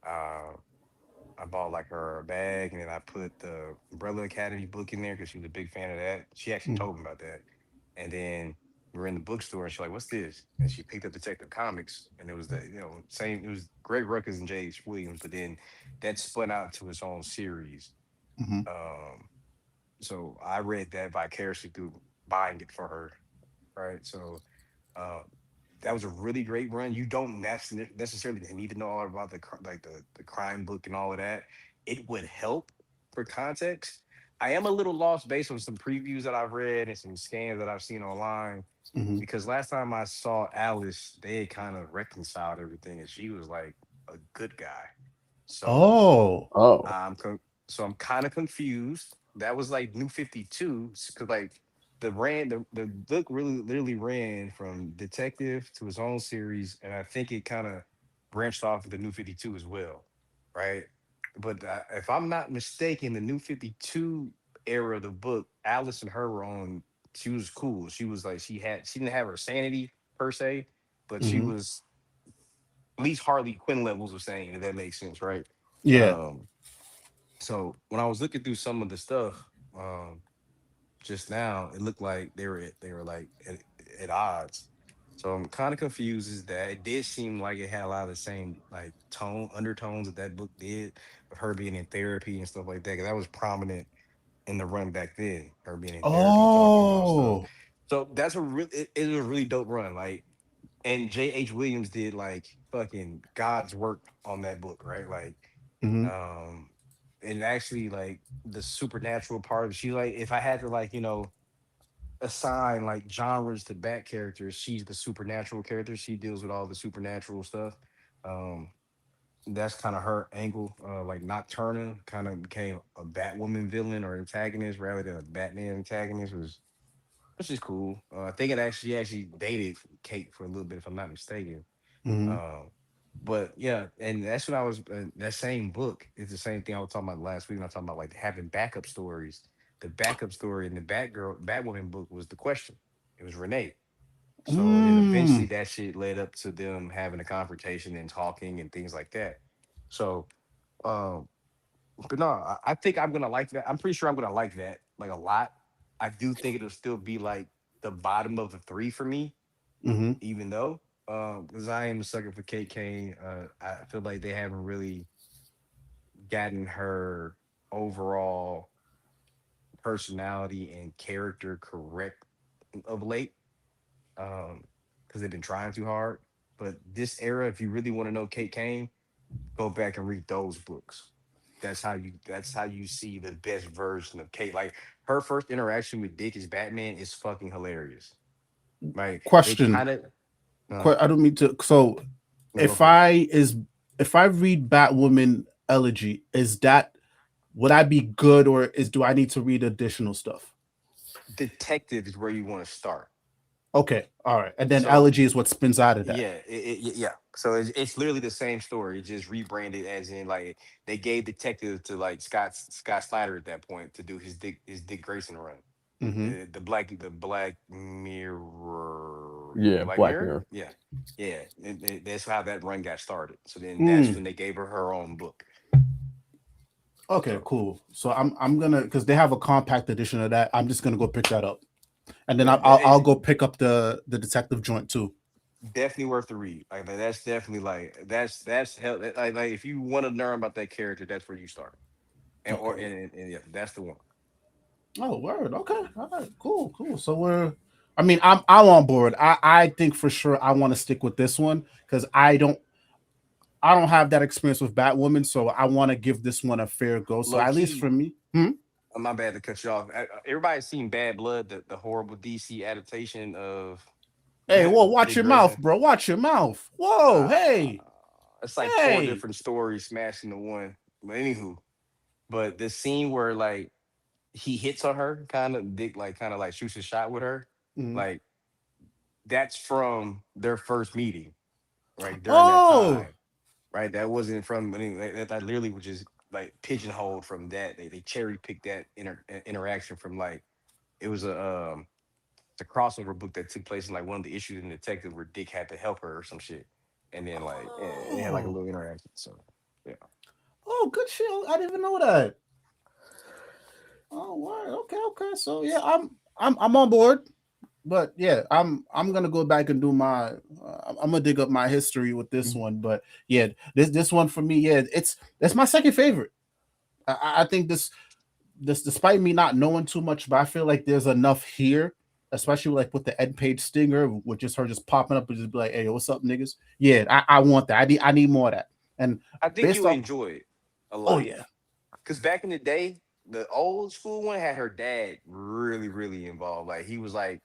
I bought like her a bag, and then I put the Umbrella Academy book in there because she was a big fan of that. She actually told me about that, and then we were in the bookstore, and she's like, "What's this?" And she picked up Detective Comics, and it was the same. It was Greg Ruckus and J.H. Williams, but then that spun out to its own series. Um, so I read that vicariously through buying it for her, right? So uh, that was a really great run. You don't necessarily need to know all about the crime book and all of that. It would help for context. I am a little lost based on some previews that I've read and some scans that I've seen online because last time I saw Alice, they had kind of reconciled everything and she was like a good guy. So I'm kind of confused. That was like New 52 because like the book really literally ran from detective to his own series, and I think it kind of branched off of the New 52 as well, right? But if I'm not mistaken, the New 52 era of the book, Alice and her were on. She was cool. She was like she didn't have her sanity per se, but she was at least Harley Quinn levels of sane, if that makes sense, right? Yeah. Um, So when I was looking through some of the stuff just now, it looked like they were like at odds. So I'm kind of confused. Is that it did seem like it had a lot of the same like tone undertones that that book did, of her being in therapy and stuff like that. Because that was prominent in the run back then, her being in therapy talking about stuff. Oh. So that's a really it was a really dope run. Like, and J.H. Williams did like fucking God's work on that book, right? Like, Mm-hmm. um, and actually like the supernatural part of she like if I had to like assign like genres to back characters, she's the supernatural character. She deals with all the supernatural stuff. Um, that's kind of her angle. Like Nocturna kind of became a Batwoman villain or antagonist rather than a Batman antagonist, which is cool. I think it actually dated Kate for a little bit, if I'm not mistaken. Mm-hmm. Um, but yeah, and that's what I was. That same book is the same thing I was talking about last week. When I was talking about like having backup stories. The backup story in the Batwoman book was the question. It was Renee. So and then eventually Mm. that shit led up to them having a confrontation and talking and things like that. So, um, but no, I think I'm gonna like that. I'm pretty sure I'm gonna like that like a lot. I do think it'll still be like the bottom of the three for me, Mm-hmm. even though because I am a sucker for Kate Kane. I feel like they haven't really gotten her overall personality and character correct of late. Because they've been trying too hard. But this era, if you really want to know Kate Kane, go back and read those books. That's how you see the best version of Kate. Like her first interaction with Dick as Batman is fucking hilarious. Like they Question. kind of I don't mean to. So, no, go if for it. if I read Batwoman Elegy, is that would I be good, or do I need to read additional stuff? Detective is where you want to start. Okay, all right, and then So Elegy is what spins out of that. yeah, yeah. So it's literally the same story, just rebranded as in like they gave detective to like Scott Snyder at that point to do his Dick Grayson run. Mm-hmm. The Black Mirror, Yeah, Black Black Mirror, Mirror. yeah, yeah. That's how that run got started. So then that's Mm. when they gave her own book. Okay, So cool. So I'm gonna because they have a compact edition of that. I'm just gonna go pick that up, and then yeah, I'll it's go pick up the detective joint too. definitely worth the read. Like that's definitely like that's hell. Like if you want to learn about that character, that's where you start. Okay. And yeah, that's the one. Oh, word. Okay. All right. Cool. Cool. So I mean, I'm on board. I think for sure I want to stick with this one because I don't have that experience with Batwoman, so I want to give this one a fair go. So Low at least key, for me. Hmm? my bad to cut you off. Everybody's seen Bad Blood, the horrible DC adaptation of Hey, whoa, watch Dick your mouth, Grayson. bro. Watch your mouth. Whoa, Uh, hey, it's like four hey. different stories smashed into one. But anywho, but the scene where like he hits on her, kind of Dick like kind of like shoots a shot with her, Mhm. like that's from their first meeting, right during that Oh, time, right? That wasn't from that literally was just like pigeonholed from that. They cherry picked that interaction from like it was a crossover book that took place in like one of the issues in Detective where Dick had to help her or some shit, and then like they had like a oh, little interaction. So yeah, oh, good shit. I didn't even know that. Oh, wow. Okay, okay. So yeah, I'm on board. But yeah, I'm gonna go back and do my. I'm gonna dig up my history with this one. But yeah, this one for me, yeah, it's my second favorite. I think this despite me not knowing too much, but I feel like there's enough here, especially like with the Ed Page stinger, with just her just popping up and just be like, "Hey, what's up, niggas?" Yeah, I want that. I need more of that. And I think based you off, enjoy it a oh lot yeah, because back in the day, the old school one had her dad really involved. Like he was like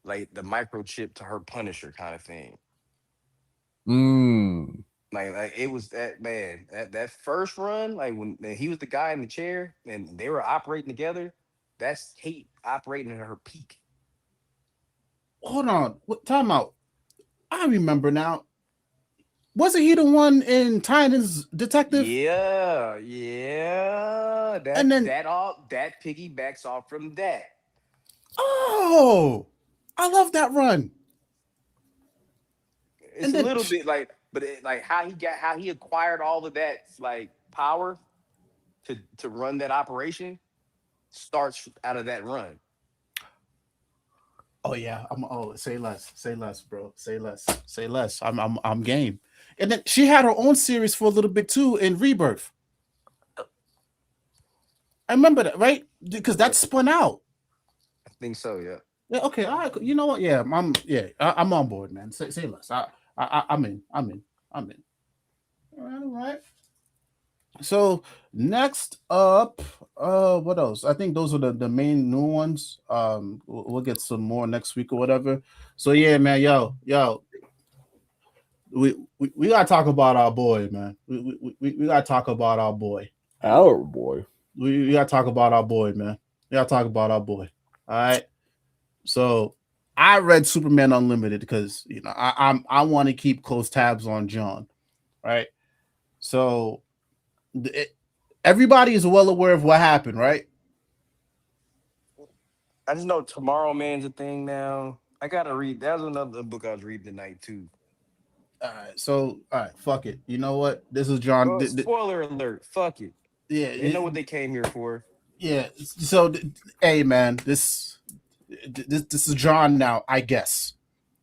the microchip to her Punisher kind of thing. Mm. Like it was that man that first run, like when he was the guy in the chair and they were operating together. That's Kate operating at her peak. hold on, what time out? I remember now. Wasn't he the one in Titans Detective? Yeah, yeah. And then That piggybacks off from that. oh, I love that run. It's And a then little bit like, but like how he acquired all of that like power. to run that operation starts out of that run. Oh yeah, say less, bro. Say less. I'm game. And then she had her own series for a little bit too in Rebirth. I remember that, right? Because that spun out. I think so, yeah. Yeah, okay, all right. You know what? Yeah, I'm on board, man. Say less. I'm in. All right. So next up, what else? I think those are the main new ones. We'll get some more next week or whatever. So yeah, man, yo, we gotta talk about our boy, man. We gotta talk about our boy. Our boy. We gotta talk about our boy, man. We gotta talk about our boy. All right. So I read Superman Unlimited because I want to keep close tabs on John, right? So everybody is well aware of what happened, right? I just know Tomorrow Man's a thing now. I gotta read. That was another book I was reading tonight too. All right, fuck it. You know what? This is John. Well, spoiler alert. Fuck it. Yeah, They know what they came here for. Yeah. So, hey, man, this is John now, I guess.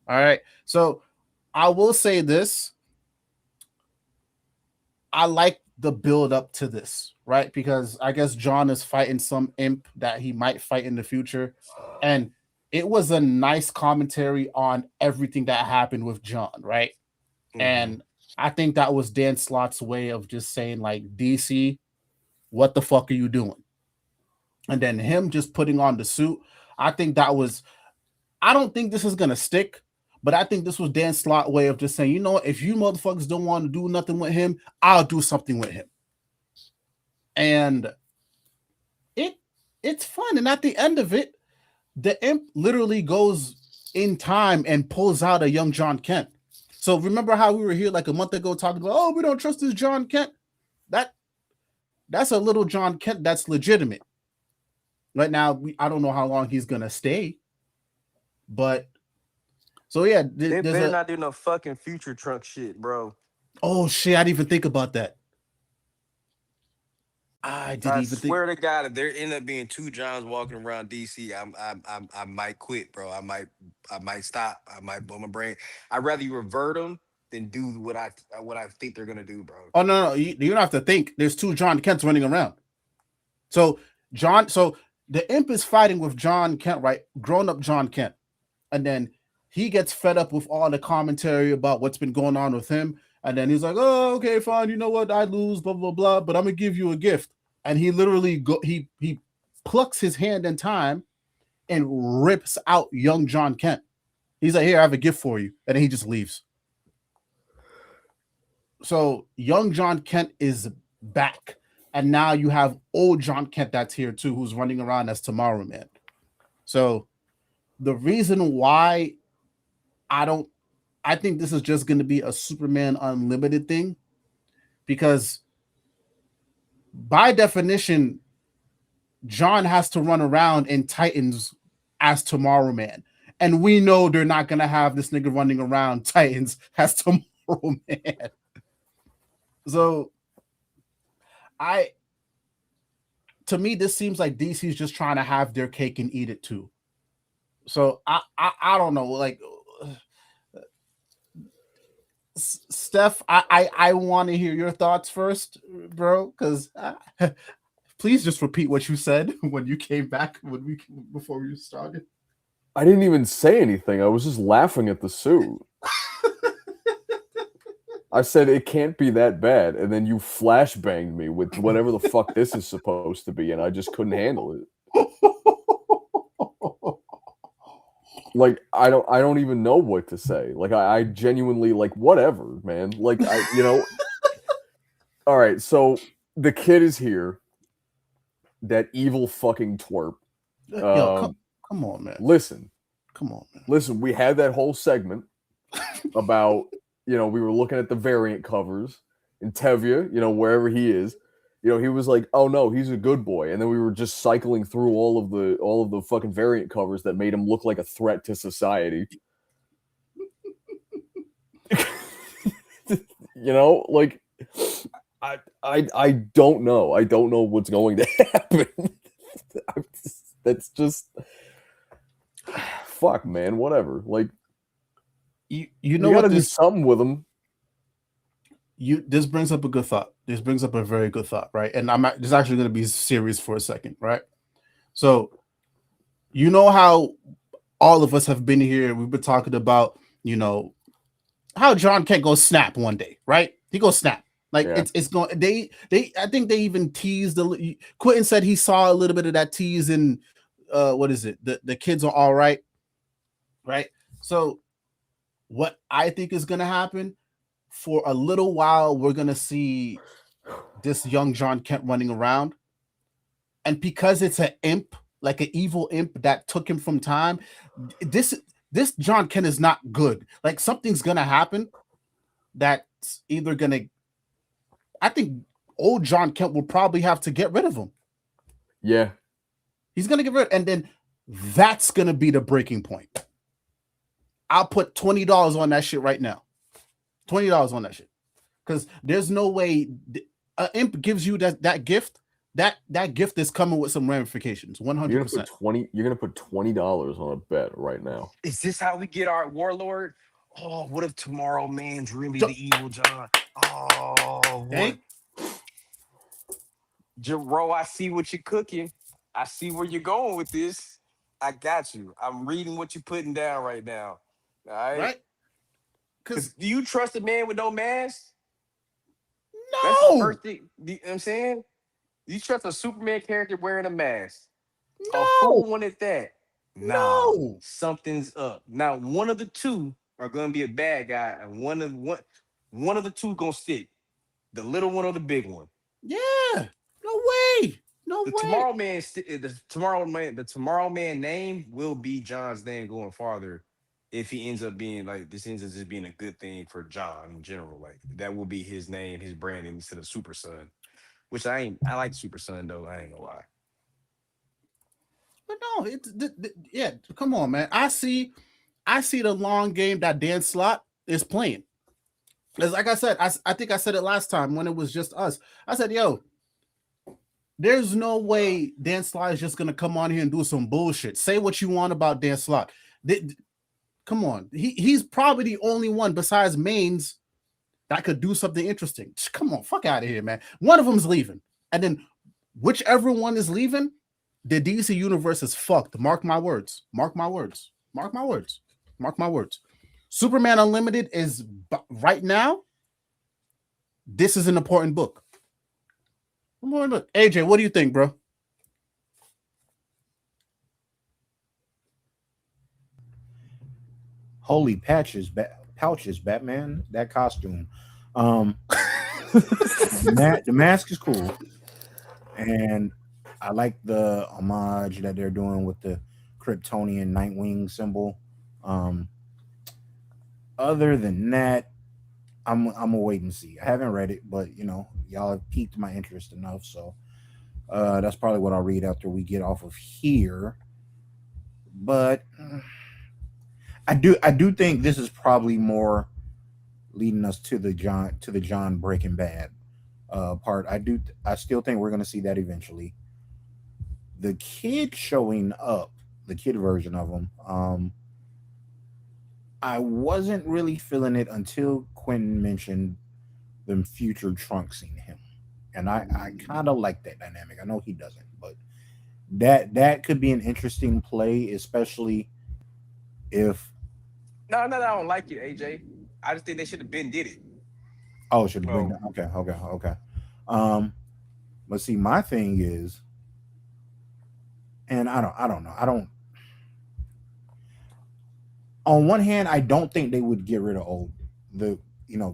All right. So, I will say this. I like the build up to this, right? Because I guess John is fighting some imp that he might fight in the future, and it was a nice commentary on everything that happened with John, right? Mm-hmm. And I think that was Dan Slott's way of just saying, like, DC, what the fuck are you doing? And then him just putting on the suit. I think that was, I don't think this is going to stick, but I think this was Dan Slott's way of just saying, you know what, if you motherfuckers don't want to do nothing with him, I'll do something with him. And it's fun. And at the end of it, the imp literally goes in time and pulls out a young John Kent. So remember how we were here like a month ago talking about, oh, we don't trust this John Kent? That's a little John Kent that's legitimate. Right now, I don't know how long he's going to stay. But, so yeah. They better not do no fucking future trunk shit, bro. Oh, shit, I didn't even think about that. I swear to God, if there end up being two Johns walking around DC, I might quit, bro. I might stop. I might blow my brain. I'd rather you revert them than do what I think they're gonna do, bro. Oh no, you don't have to think. There's two John Kents running around. So the imp is fighting with John Kent, right? Grown up John Kent, and then he gets fed up with all the commentary about what's been going on with him. And then he's like, oh, okay, fine. You know what? I lose, blah, blah, blah. But I'm going to give you a gift. And he literally he plucks his hand in time and rips out young John Kent. He's like, here, I have a gift for you. And then he just leaves. So young John Kent is back. And now you have old John Kent that's here too, who's running around as Tomorrow Man. So the reason why I think this is just going to be a Superman Unlimited thing, because by definition, John has to run around in Titans as Tomorrow Man. And we know they're not going to have this nigga running around Titans as Tomorrow Man. So to me, this seems like DC's just trying to have their cake and eat it too. So I don't know, like, Steph, I want to hear your thoughts first, bro, because please just repeat what you said when you came back before we started. I didn't even say anything. I was just laughing at the suit. I said it can't be that bad, and then you flashbanged me with whatever the fuck this is supposed to be, and I just couldn't handle it. Like, I don't even know what to say. Like, I genuinely, like, whatever, man. Like, all right, so the kid is here. That evil fucking twerp. Yo, come on, man. Listen. Come on, man. Listen, we had that whole segment about, we were looking at the variant covers in Tevye, wherever he is. He was like, oh no, he's a good boy. And then we were just cycling through all of the fucking variant covers that made him look like a threat to society. Like, I don't know. I don't know what's going to happen. That's just fuck, man. Whatever. Like you you know gotta what do this something with them. This brings up a good thought. This brings up a very good thought, right? And just actually going to be serious for a second, right? So, you know how all of us have been here. We've been talking about, how John can't go snap one day, right? He goes snap. Like Yeah. it's going. I think they even teased Quentin said he saw a little bit of that tease in what is it? The kids are all right, right? So, what I think is going to happen for a little while, we're going to see this young John Kent running around. And because it's an imp, like an evil imp that took him from time, this John Kent is not good. Like something's going to happen that's either going to, I think old John Kent will probably have to get rid of him. Yeah. He's going to get rid, and then that's going to be the breaking point. I'll put $20 on that shit right now. $20 on that shit. Because there's no way an imp gives you that gift. That gift is coming with some ramifications. 100%. You're gonna put $20 on a bet right now. Is this how we get our warlord? Oh, what if Tomorrow Man's really the evil John? Oh, what? Jerro, I see what you're cooking. I see where you're going with this. I got you. I'm reading what you're putting down right now. All right? Right? Because do you trust a man with no mask? No. That's the first thing. You know what I'm saying? You trust a Superman character wearing a mask? No. A full one at that? No. Something's up. Now, one of the two are going to be a bad guy, and one of the two going to stick. The little one or the big one. Yeah. No way. No The way. Tomorrow Man name will be John's name going farther. If he ends up being like this, ends up just being a good thing for John in general. Like that will be his name, his branding instead of Super Son. Which I like Super Son though. I ain't gonna lie. But no, yeah. Come on, man. I see the long game that Dan Slott is playing. Because, like I said, I think I said it last time when it was just us. I said, "Yo, there's no way Dan Slott is just gonna come on here and do some bullshit. Say what you want about Dan Slott. Come on, he's probably the only one besides Maines that could do something interesting. Come on, fuck out of here, man. One of them's leaving, and then whichever one is leaving, the DC universe is fucked. Mark my words. Mark my words. Mark my words. Mark my words. Superman Unlimited is right now. This is an important book. Look, AJ, what do you think, bro? Holy pouches, Batman. That costume. The mask is cool, and I like the homage that they're doing with the Kryptonian Nightwing symbol. Other than that, I'm a wait and see. I haven't read it, but y'all have piqued my interest enough, so that's probably what I'll read after we get off of here. But I do think this is probably more leading us to the John Breaking Bad part. I still think we're going to see that eventually. The kid showing up, the kid version of him, I wasn't really feeling it until Quentin mentioned the future Trunk seeing him, and I kind of like that dynamic. I know he doesn't, but that could be an interesting play, especially if. No, I don't like it, AJ. I just think they should have been did it. Oh, should have been okay. But see, my thing is, and I don't know. On one hand, I don't think they would get rid of the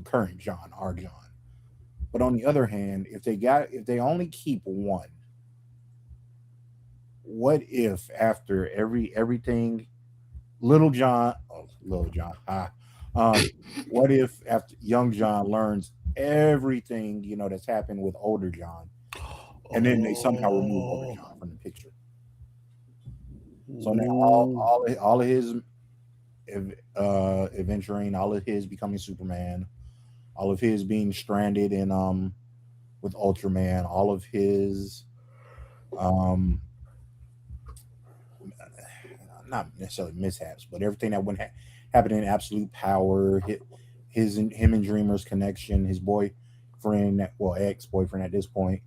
current John, our John. But on the other hand, if they only keep one, what if after everything, Little John, what if after young John learns everything that's happened with older John, and then they somehow remove older John from the picture? So now all of his adventuring, all of his becoming Superman, all of his being stranded in with Ultraman, all of his um not necessarily mishaps, but everything that happened in Absolute Power, him and Dreamer's connection, his boyfriend, well, ex boyfriend at this point,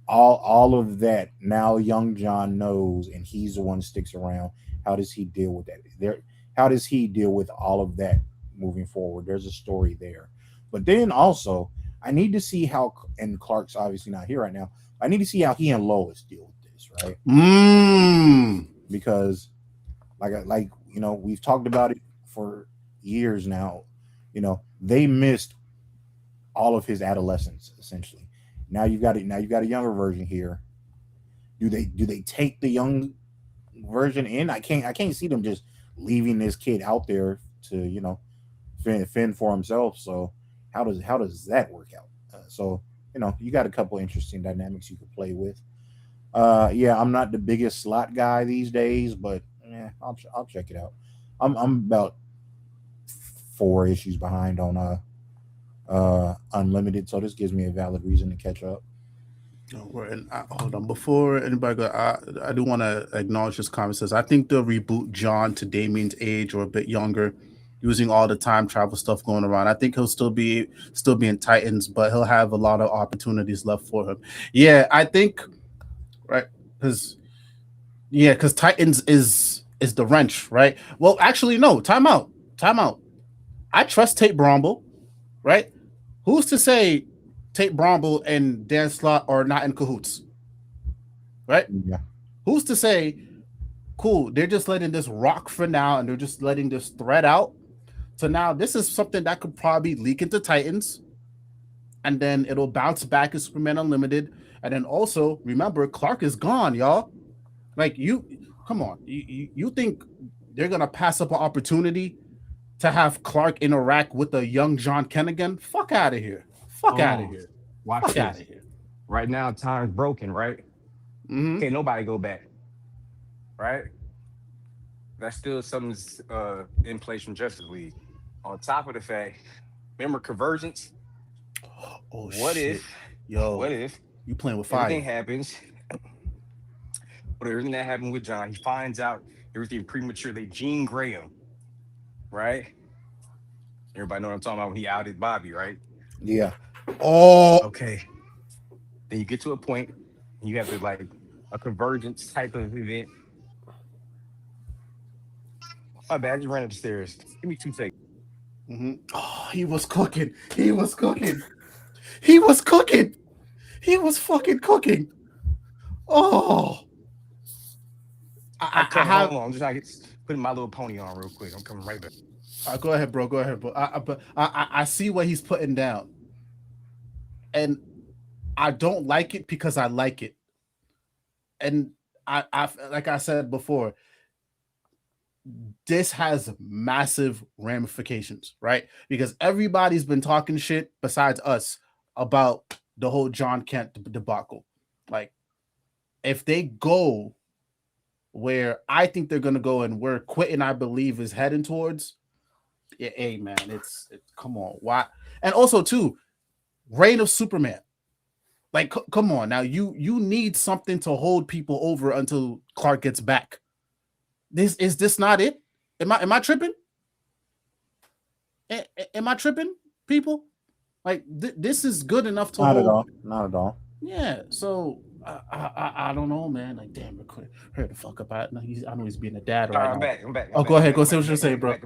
all of that. Now, young John knows, and he's the one that sticks around. How does he deal with that? How does he deal with all of that moving forward? There's a story there, but then also I need to see how. And Clark's obviously not here right now. I need to see how he and Lois deal with this, right? Because like we've talked about it for years now. They missed all of his adolescence essentially. Now you've got a younger version here. Do they take the young version in? I can't see them just leaving this kid out there to fend for himself. So how does that work out? So you got a couple interesting dynamics you could play with. Yeah, I'm not the biggest slot guy these days, but I'll check it out. I'm about 4 issues behind on Unlimited, so this gives me a valid reason to catch up. And hold on, before anybody go, I do want to acknowledge this comment. Says I think they'll reboot John to Damien's age or a bit younger, using all the time travel stuff going around. I think he'll still be in Titans, but he'll have a lot of opportunities left for him. Yeah, I think right because Titans is the wrench, right? Well, actually, no. Time out. I trust Tate Bromble, right? Who's to say Tate Bromble and Dan Slott are not in cahoots, right? Yeah. Who's to say? Cool, they're just letting this rock for now, and they're just letting this thread out. So now this is something that could probably leak into Titans, and then it'll bounce back as Superman Unlimited. And then also remember, Clark is gone, y'all. Like come on, you think they're gonna pass up an opportunity to have Clark interact with a young John Kent again? Fuck out of here. Fuck out of here. Watch Fuck this. out of here. Right now, time's broken, right? Can't nobody go back, right? That's still something's in place from Justice League. On top of the fact, remember Convergence? Oh, what shit. if? Yo, What if you playing with fire? everything happens? But everything that happened with John, he finds out everything premature. They Jean Grey him, right? Everybody know what I'm talking about when he outed Bobby, right? Yeah. Oh, Okay. Then you get to a point, and you have to like a convergence type of event. My bad, I just ran up the stairs. Give me 2 seconds. Oh, he was cooking. He was cooking. He was cooking. He was fucking cooking. Oh, I have. Hold on, I'm just not putting my little pony on real quick. I'm coming right back. Go ahead, bro. Go ahead, bro. But I see what he's putting down, and I don't like it because I like it, and I like I said before, this has massive ramifications, right? Because everybody's been talking shit besides us about the whole John Kent debacle. Like, if they go where I think they're gonna go and where Quentin, I believe, is heading towards, hey man, it's come on, why? And also too, Reign of Superman. Like, come on now, you need something to hold people over until Clark gets back. Is this not it? Am I tripping? Am I tripping, people? Like this is good enough to Not hold. at all. Not at all. Yeah. So I don't know, man. Like, damn, hurry the fuck up. I know he's being a dad All right right, now. I'm back. I'm back. Oh, go ahead. Go say what you're saying, bro.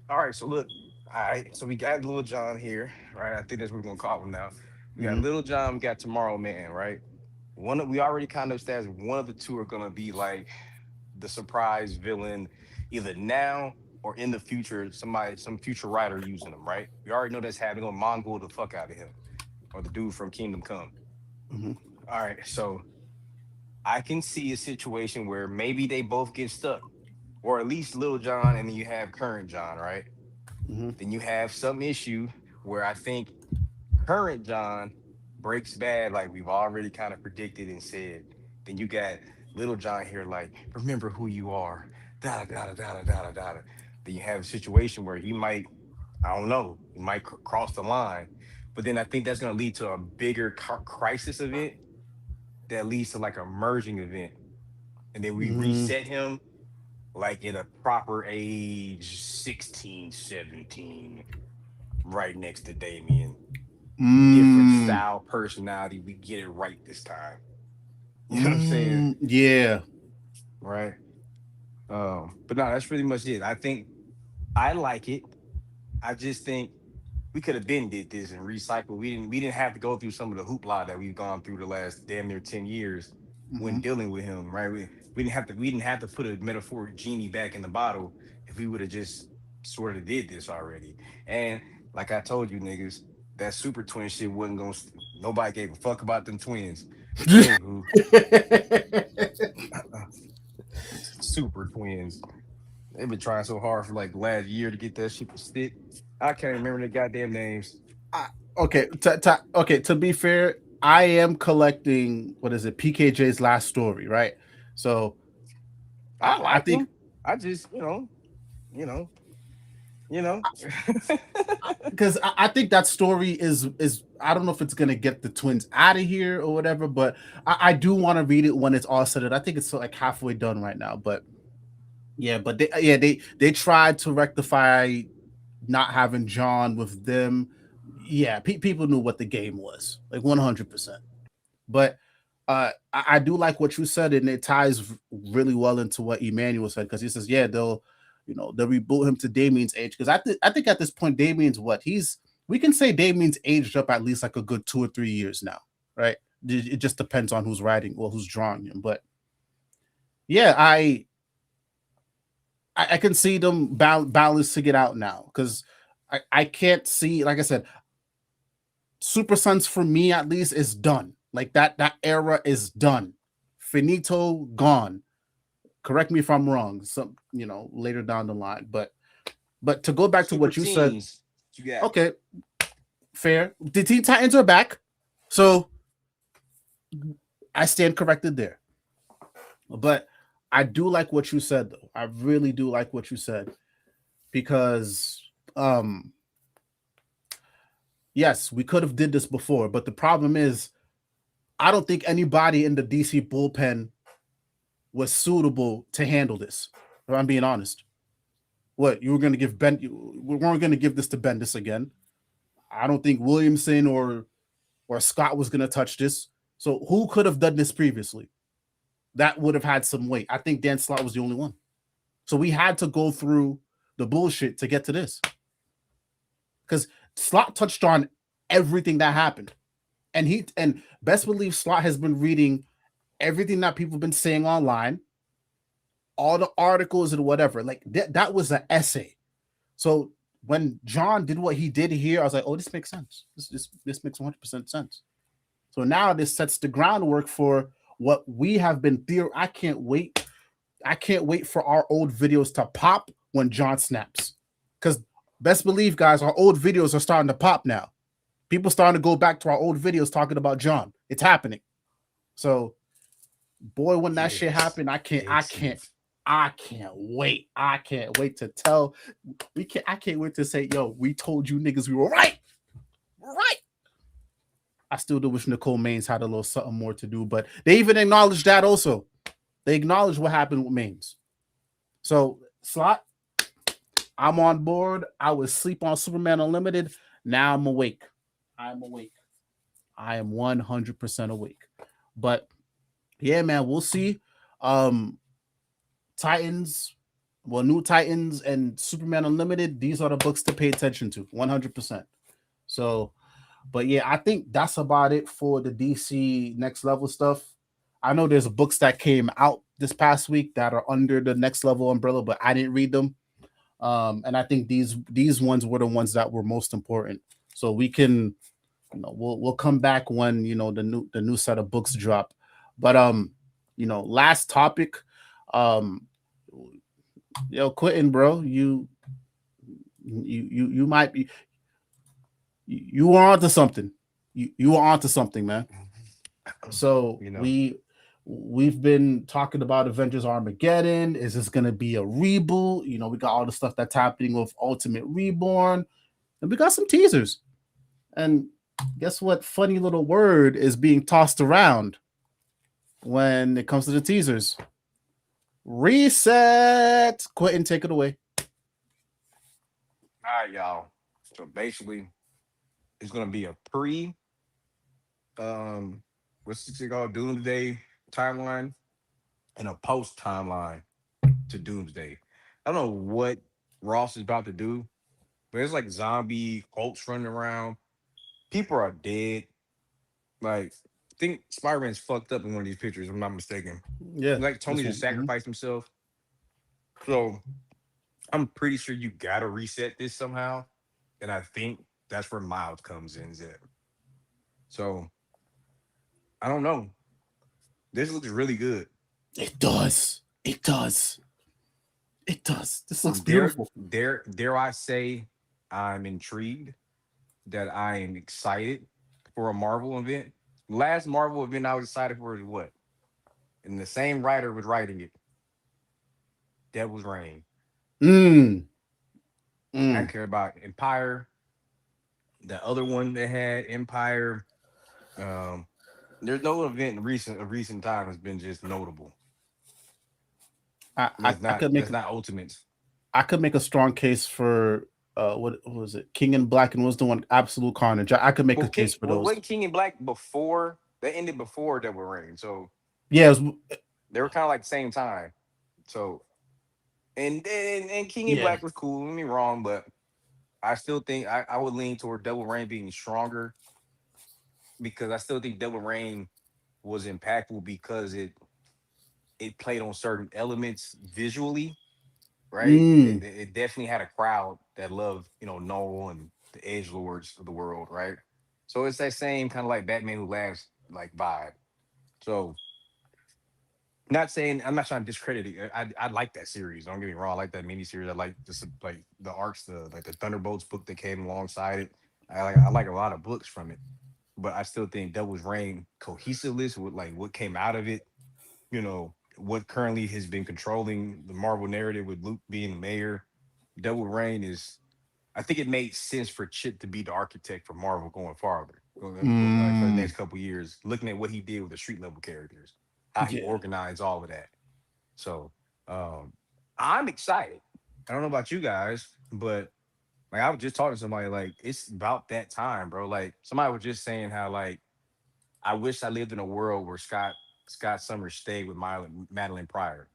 All right, so look. All right, so we got Little John here, right? I think that's what we're gonna call him now. We got Little John. We got Tomorrow Man, right? We already kind of established one of the two are gonna be like the surprise villain, either now or in the future. Some future writer using them, right? We already know that's happening. On Mongol the fuck out of him, or the dude from Kingdom Come. All right, so I can see a situation where maybe they both get stuck, or at least Little John, and then you have Current John, right? Then you have some issue where I think Current John breaks bad, like we've already kind of predicted and said. Then you got Little John here, like, remember who you are, da da da da da da da. Then you have a situation where he might, I don't know, he might cross the line, But then I think that's going to lead to a bigger crisis event that leads to like a merging event. And then we reset him like at a proper age 16, 17, right next to Damien. Different style, personality. We get it right this time. You know what I'm saying? Yeah. Right. But no, that's pretty much it. I think I like it. I just think we could have been did this and recycled. We didn't have to go through some of the hoopla that we've gone through the last damn near 10 years when dealing with him, right? We didn't have to put a metaphoric genie back in the bottle if we would have just sort of did this already. And like I told you niggas, that super twin shit wasn't gonna nobody gave a fuck about them twins. Anywho, super twins. They've been trying so hard for like the last year to get that shit to stick. I can't remember the goddamn names. Okay, to be fair, I am collecting what is it, PKJ's last story, right? So I think him. I just because I think that story is I don't know if it's gonna get the twins out of here or whatever, but I do want to read it when it's all said. I think it's like halfway done right now, but yeah, but they tried to rectify not having John with them. Yeah, people knew what the game was, like 100%. But I do like what you said, and it ties really well into what Emmanuel said, because he says, yeah, they'll reboot him to Damien's age, because I think at this point Damien's we can say Damien's aged up at least like a good 2 or 3 years now, right? It just depends on who's writing or who's drawing him, but yeah, I can see them balancing it out now, because I can't see, like I said, Super Sons for me at least is done. Like that era is done. Finito, gone. Correct me if I'm wrong. Some later down the line, but to go back to what you said, okay, fair. The Teen Titans are back, so I stand corrected there. But I do like what you said, though. I really do like what you said, because yes, we could have did this before, but the problem is I don't think anybody in the DC bullpen was suitable to handle this. If I'm being honest. What, you were going to give we weren't going to give this to Bendis again. I don't think Williamson or Scott was going to touch this. So who could have done this previously? That would have had some weight. I think Dan Slott was the only one. So we had to go through the bullshit to get to this. Because Slott touched on everything that happened. And best believe Slott has been reading everything that people have been saying online, all the articles and whatever. Like that was an essay. So when John did what he did here, I was like, oh, this makes sense. This makes 100% sense. So now this sets the groundwork for what we have been I can't wait. I can't wait for our old videos to pop when John snaps. Because best believe, guys, our old videos are starting to pop now. People starting to go back to our old videos talking about John. It's happening. So, boy, when that shit happened, I can't wait. I can't wait to tell. I can't wait to say, yo, we told you niggas we were right. Right. I still do wish Nicole Maines had a little something more to do, but they even acknowledged that also. They acknowledged what happened with Maines. So, Slot, I'm on board. I was asleep on Superman Unlimited. Now I'm awake. I'm awake. I am 100% awake. But yeah, man, we'll see. Titans, New Titans and Superman Unlimited, these are the books to pay attention to, 100%. So, but yeah, I think that's about it for the DC Next Level stuff. I know there's books that came out this past week that are under the Next Level umbrella, but I didn't read them. And I think these ones were the ones that were most important. So we can, we'll come back when the new set of books drop. But last topic, Quentin, bro, you might be, you were onto something. You were onto something, man. So we've been talking about Avengers Armageddon. Is this going to be a reboot? We got all the stuff that's happening with Ultimate Reborn, and we got some teasers. And guess what? Funny little word is being tossed around when it comes to the teasers. Reset. Quentin, take it away. All right, y'all. So basically, it's gonna be a pre what's it called? Doomsday timeline and a post timeline to Doomsday. I don't know what Ross is about to do, but it's like zombie cults running around. People are dead. Like, I think Spider-Man's fucked up in one of these pictures, if I'm not mistaken. Yeah. Like Tony this just one. sacrificed himself. So I'm pretty sure you gotta reset this somehow. And I think that's where Miles comes in, Zeb. So I don't know. This looks really good. It does. It does. It does. This looks Dare beautiful. dare I say I'm intrigued, that I am excited for a Marvel event. Last Marvel event I was excited for is what? And the same writer was writing it. Devil's Reign. Mm. I Mm. care about Empire. The other one that had Empire. Um, there's no event in recent time has been just notable. I, I could make That's not Ultimates. I could make a strong case for what was it? King in Black and was the one Absolute Carnage. I could make a case for those. Wasn't King in Black before they ended before Devil Reign, so Yeah, they were kind of like the same time. So and King in yeah. Black was cool. Don't get me wrong, but I still think I would lean toward Devil Reign being stronger because I still think Devil Reign was impactful because it played on certain elements visually, right? Mm. It definitely had a crowd that loved, Noel and the Edge Lords of the world, right? So it's that same kind of like Batman Who Laughs like vibe. So not saying I'm not trying to discredit it. I like that series. Don't get me wrong. I like that miniseries. I like just like the arcs, the like the Thunderbolts book that came alongside it. I like a lot of books from it. But I still think Devil's Reign cohesiveness with like what came out of it, what currently has been controlling the Marvel narrative with Luke being the mayor. Devil Reign is, I think it made sense for Chip to be the architect for Marvel going farther, like for the Mm. next couple years, looking at what he did with the street level characters, how he Yeah. organized all of that. So um, I'm excited. I don't know about you guys, but like I was just talking to somebody, like it's about that time, bro. Like somebody was just saying how like I wish I lived in a world where Scott Summers stayed with Madeline Pryor,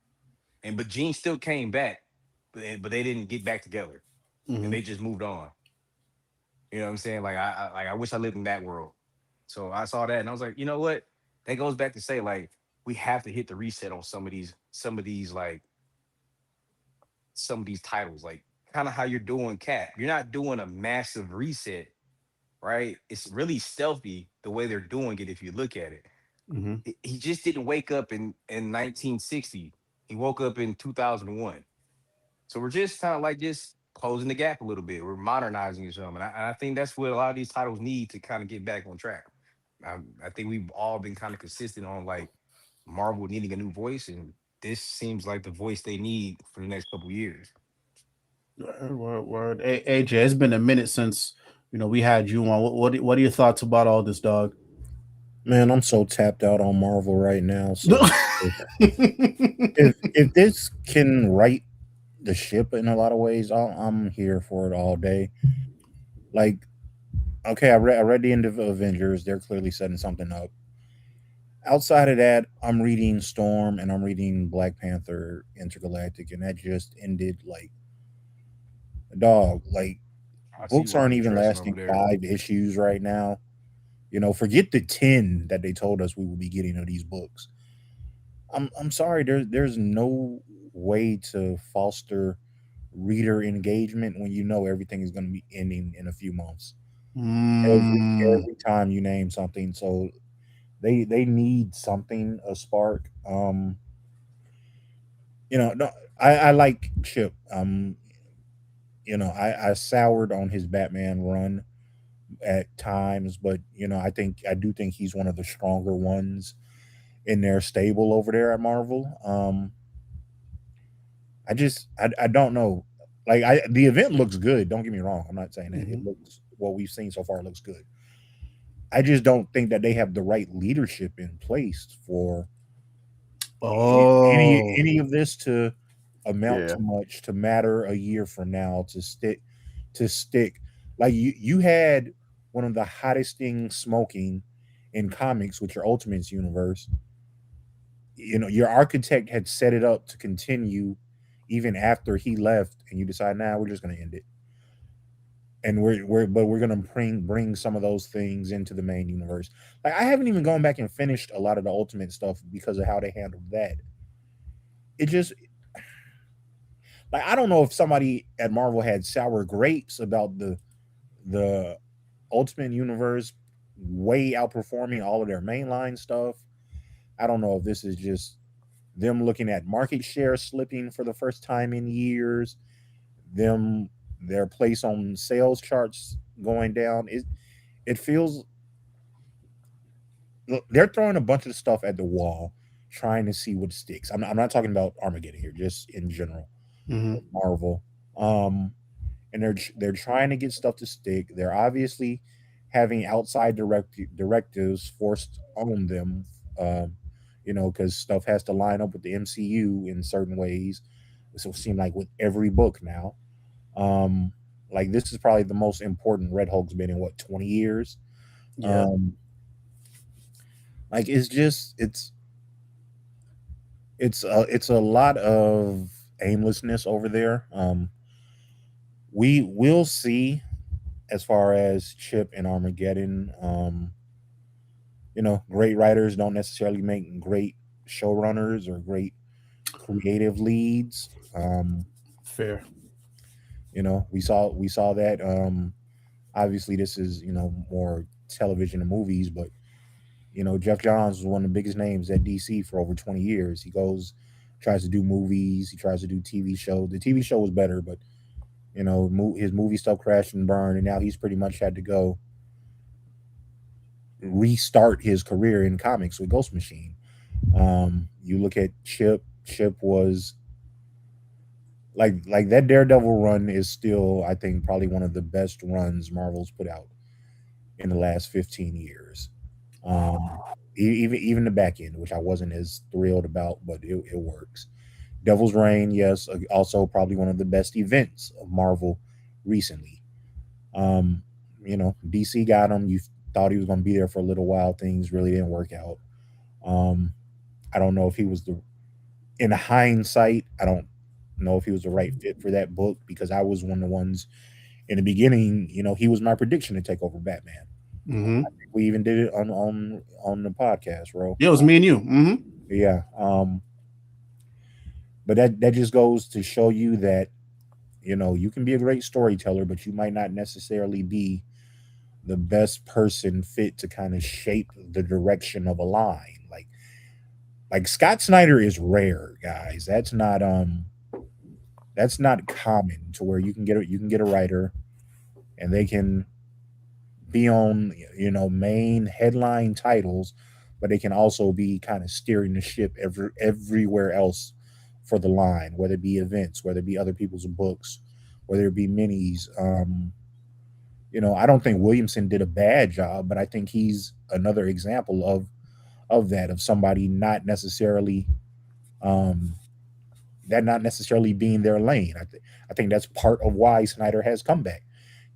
but Gene still came back, but they didn't get back together, and Mm-hmm. they just moved on. You know what I'm saying? Like I wish I lived in that world. So I saw that and I was like, you know what? That goes back to say like we have to hit the reset on some of these titles, like kind of how you're doing Cap. You're not doing a massive reset, right? It's really stealthy the way they're doing it if you look at it. Mm-hmm. He just didn't wake up in 1960. He woke up in 2001. So we're just kind of like just closing the gap a little bit. We're modernizing each other, and I think that's what a lot of these titles need to kind of get back on track. I think we've all been kind of consistent on like Marvel needing a new voice, and this seems like the voice they need for the next couple years. Word. AJ, it's been a minute since we had you on. What are your thoughts about all this, dog? Man, I'm so tapped out on Marvel right now. So if this can right the ship in a lot of ways, I'm here for it all day. Like, okay, I read the end of Avengers. They're clearly setting something up. Outside of that, I'm reading Storm and I'm reading Black Panther Intergalactic, and that just ended like a dog. Like, I see books what's aren't even interesting over lasting there. 5 issues right now. Forget the 10 that they told us we would be getting of these books. I'm sorry, there's no way to foster reader engagement when you know everything is going to be ending in a few months. Every Mm. every time you name something, so they need something, a spark. No, I like Chip. I soured on his Batman run at times, but I do think he's one of the stronger ones in their stable over there at Marvel. I don't know. The event looks good. Don't get me wrong. I'm not saying that Mm-hmm. it looks what we've seen so far looks good. I just don't think that they have the right leadership in place for Oh, any of this to amount Yeah. to much, to matter a year from now, to stick. Like you had one of the hottest things smoking in comics with your Ultimates universe. Your architect had set it up to continue even after he left, and you decide, nah, we're just going to end it, and we're going to bring some of those things into the main universe. Like, I haven't even gone back and finished a lot of the Ultimate stuff because of how they handled that. It just, like, I don't know if somebody at Marvel had sour grapes about the Ultimate universe way outperforming all of their mainline stuff. I don't know if this is just them looking at market share slipping for the first time in years, them their place on sales charts going down. It feels, look, they're throwing a bunch of stuff at the wall, trying to see what sticks. I'm not talking about Armageddon here, just in general. mm-hmm. Marvel. And they're trying to get stuff to stick. They're obviously having outside directives forced on them, because stuff has to line up with the MCU in certain ways. This will seem like with every book now. Um, like, this is probably the most important Red Hulk's been in what, 20 years. Yeah. Like, it's a lot of aimlessness over there. We will see as far as Chip and Armageddon. Great writers don't necessarily make great showrunners or great creative leads. Fair. We saw that. Obviously, this is more television and movies, but Jeff Johns was one of the biggest names at DC for over 20 years. He goes, tries to do movies, he tries to do TV shows. The TV show was better, but his movie stuff crashed and burned, and now he's pretty much had to go restart his career in comics with Ghost Machine. You look at Chip. Chip was like that Daredevil run is still, I think, probably one of the best runs Marvel's put out in the last 15 years. Even the back end, which I wasn't as thrilled about, but it works. Devil's Reign, yes, also probably one of the best events of Marvel recently. Um, DC got him. You thought he was going to be there for a little while. Things really didn't work out. Um, I don't know if he was in hindsight, I don't know if he was the right fit for that book, because I was one of the ones in the beginning. He was my prediction to take over Batman. Mm-hmm. We even did it on the podcast, bro. Yeah, it was me and you. Mm-hmm. Yeah. But that just goes to show you that you can be a great storyteller, but you might not necessarily be the best person fit to kind of shape the direction of a line. Like Scott Snyder is rare, guys. That's not common to where you can get a writer and they can be on main headline titles, but they can also be kind of steering the ship everywhere else for the line, whether it be events, whether it be other people's books, whether it be minis. I don't think Williamson did a bad job, but I think he's another example of that, of somebody um, not necessarily being their lane. I think that's part of why Snyder has come back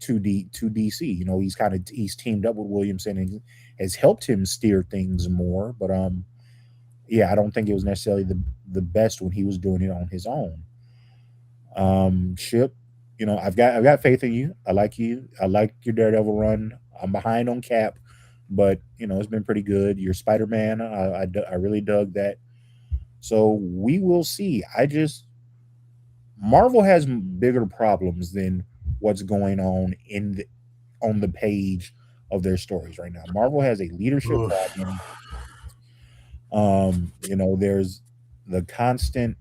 to DC. He's teamed up with Williamson and has helped him steer things more. But yeah, I don't think it was necessarily the best when he was doing it on his own. Chip, I've got faith in you. I like you. I like your Daredevil run. I'm behind on Cap, but it's been pretty good. Your Spider Man, I really dug that. So we will see. Marvel has bigger problems than what's going on on the page of their stories right now. Marvel has a leadership Oof. problem. There's the constant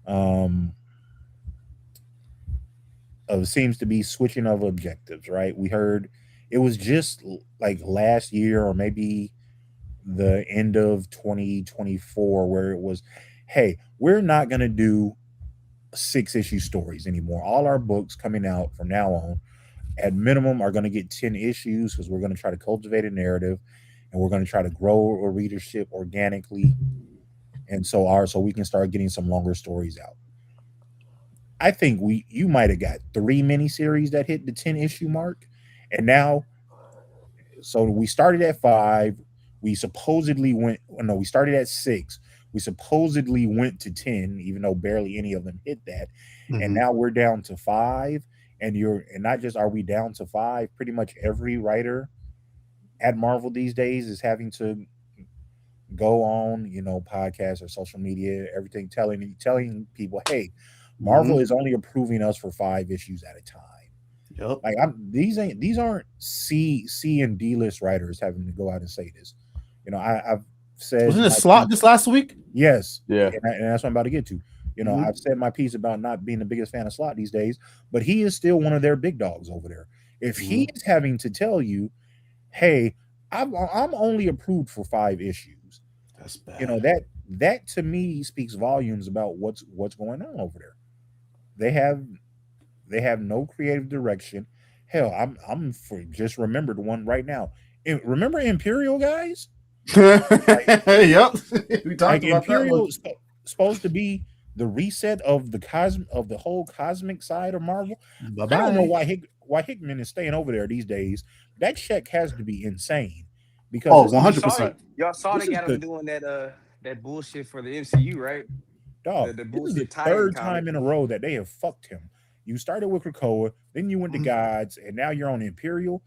of seems to be switching of objectives, right? We heard it was just like last year or maybe the end of 2024 where it was, hey, we're not going to do 6-issue stories anymore. All our books coming out from now on at minimum are going to get 10 issues because we're going to try to cultivate a narrative and we're going to try to grow a readership organically, and so we can start getting some longer stories out. I think you might have got 3 miniseries that hit the 10 issue mark, and now, so we started at 5. We supposedly went. No, we started at 6. We supposedly went to 10, even though barely any of them hit that. And now we're down to 5. And not just are we down to 5. Pretty much every writer at Marvel these days is having to go on, podcasts or social media, everything, telling people, hey, Marvel is only approving us for 5 issues at a time. Yep. Like these aren't C and D list writers having to go out and say this. I've said, wasn't it slot this last week? Yes. Yeah. And that's what I'm about to get to. I've said my piece about not being the biggest fan of Slot these days, but he is still one of their big dogs over there. If he is having to tell you, hey, I'm only approved for 5 issues, that's bad. That to me speaks volumes about what's going on over there. They have no creative direction. Hell, I'm just remembered one right now. Remember Imperial, guys? Yep. We talked about Imperial that one. Supposed to be the reset of the whole cosmic side of Marvel. Bye-bye. I don't know why Hickman is staying over there these days. That check has to be insane. Because 100%. Y'all saw they got him doing that bullshit for the MCU, right? Dog, The this is the tie-in third comic. time in a row that they have fucked him. You started with Krakoa, then you went to Gods, and now you're on Imperial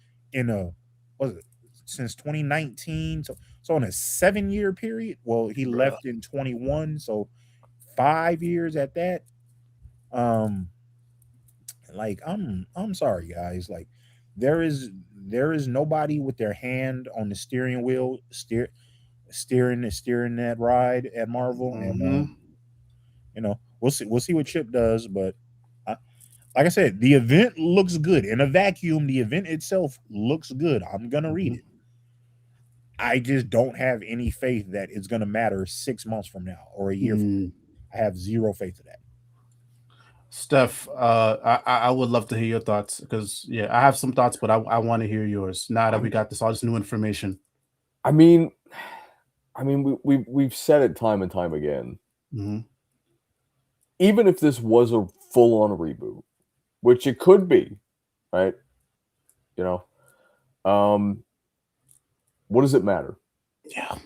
since 2019. So in a 7-year period. Well, he left in 21, so 5 years at that. Like I'm sorry, guys. Like there is nobody with their hand on the steering wheel steering that ride at Marvel, and we'll see what Chip does, but like I said, the event looks good. In a vacuum, the event itself looks good. I'm gonna read it. I just don't have any faith that it's gonna matter 6 months from now or a year from now. I have zero faith in that. Steph, I would love to hear your thoughts because I have some thoughts, but I want to hear yours now that we got all this new information. I mean, we've said it time and time again. Even if this was a full-on reboot, which it could be, right? What does it matter? Yeah.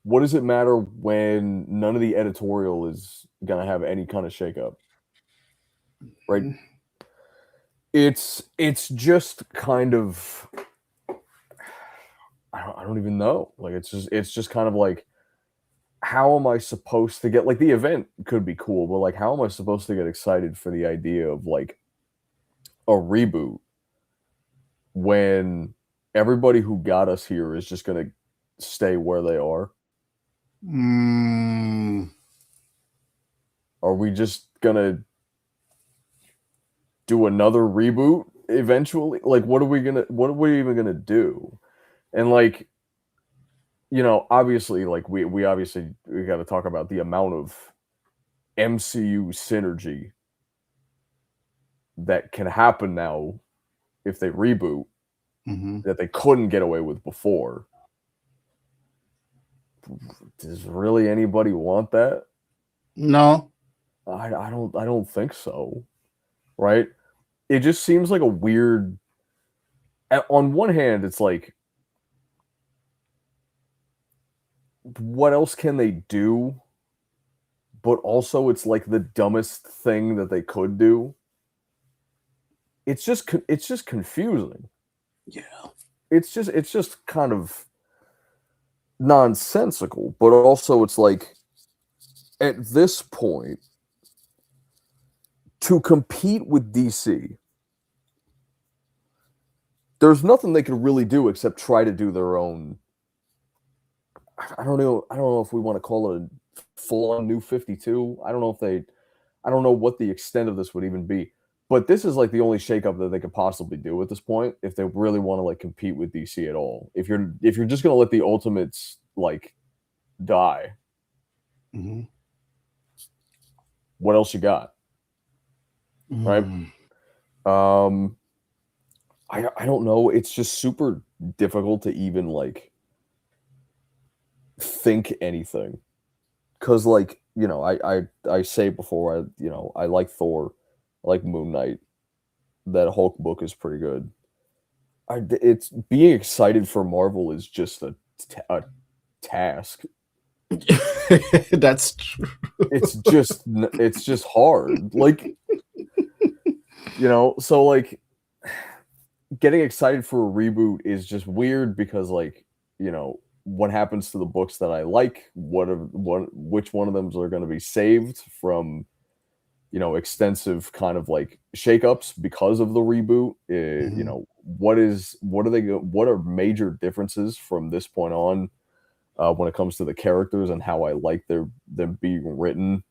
What does it matter when none of the editorial is going to have any kind of shakeup? Right? It's just kind of, I don't even know. Like it's just kind of like, how am I supposed to get, like, the event could be cool, but like how am I supposed to get excited for the idea of like a reboot when everybody who got us here is just going to stay where they are? Are we just going to do another reboot eventually? Like, what are we even going to do? And like, obviously, like we got to talk about the amount of MCU synergy that can happen now if they reboot that they couldn't get away with before. Does really anybody want that? No, I don't think so. Right? It just seems like a weird. On one hand, it's like, what else can they do? But also, it's like the dumbest thing that they could do. It's just confusing. Yeah. It's just kind of nonsensical, but also it's like, at this point, to compete with DC, there's nothing they can really do except try to do their own. I don't know if we want to call it a full-on New 52. I don't know what the extent of this would even be. But this is like the only shakeup that they could possibly do at this point if they really want to like compete with DC at all. If you're just gonna let the Ultimates like die, what else you got? Right? I don't know. It's just super difficult to even like think anything. Cause like, you know, I say before I like Thor, I like Moon Knight. That Hulk book is pretty good. It's being excited for Marvel is just a task. That's true. It's just hard. Like, you know, so like getting excited for a reboot is just weird because like, you know, what happens to the books that I like? Which one of them are going to be saved from, you know, extensive kind of like shakeups because of the reboot? You know, what are major differences from this point on when it comes to the characters and how I like them being written?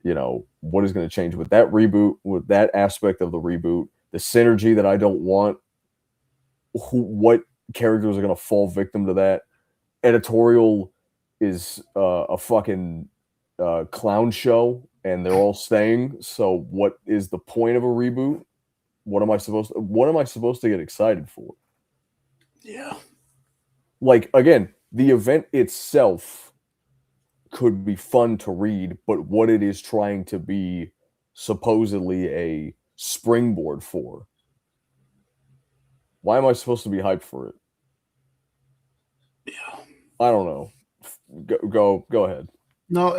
You know, what is going to change with that reboot, with that aspect of the reboot, the synergy that I don't want? What characters are going to fall victim to that? Editorial is a fucking clown show, and they're all staying. So, what is the point of a reboot? What am I supposed to get excited for? Yeah. Like again, the event itself could be fun to read, but what it is trying to be supposedly a springboard for. Why am I supposed to be hyped for it? Yeah. I don't know. Go ahead. No,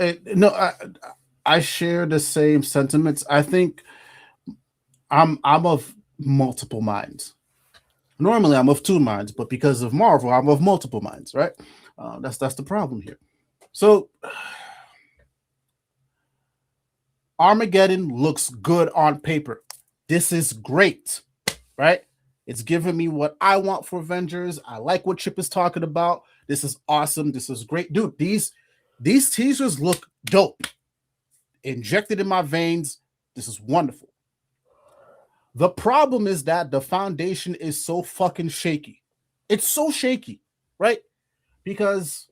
I share the same sentiments. I think I'm of multiple minds. Normally, I'm of two minds, but because of Marvel, I'm of multiple minds. Right? That's the problem here. So, Armageddon looks good on paper. This is great, right? It's giving me what I want for Avengers. I like what Chip is talking about. This is awesome. This is great, dude. These teasers look dope. Injected in my veins. This is wonderful. The problem is that the foundation is so fucking shaky. It's so shaky, right? Because,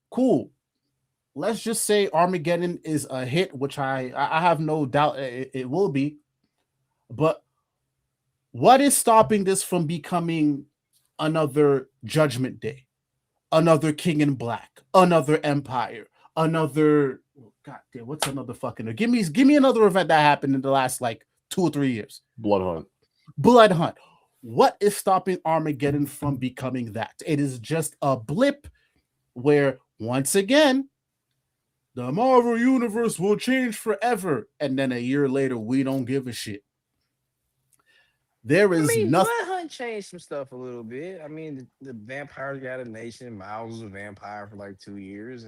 cool. Let's just say Armageddon is a hit, which I have no doubt it will be. But what is stopping this from becoming another Judgment Day, another King in Black, another Empire, another God damn, what's another fucking? Give me another event that happened in the last like 2 or 3 years. Blood Hunt. Blood Hunt. What is stopping Armageddon from becoming that? It is just a blip where once again the Marvel universe will change forever, and then a year later we don't give a shit. There is nothing. Blood Hunt changed some stuff a little bit. I mean, the vampires got a nation. Miles was a vampire for like 2 years,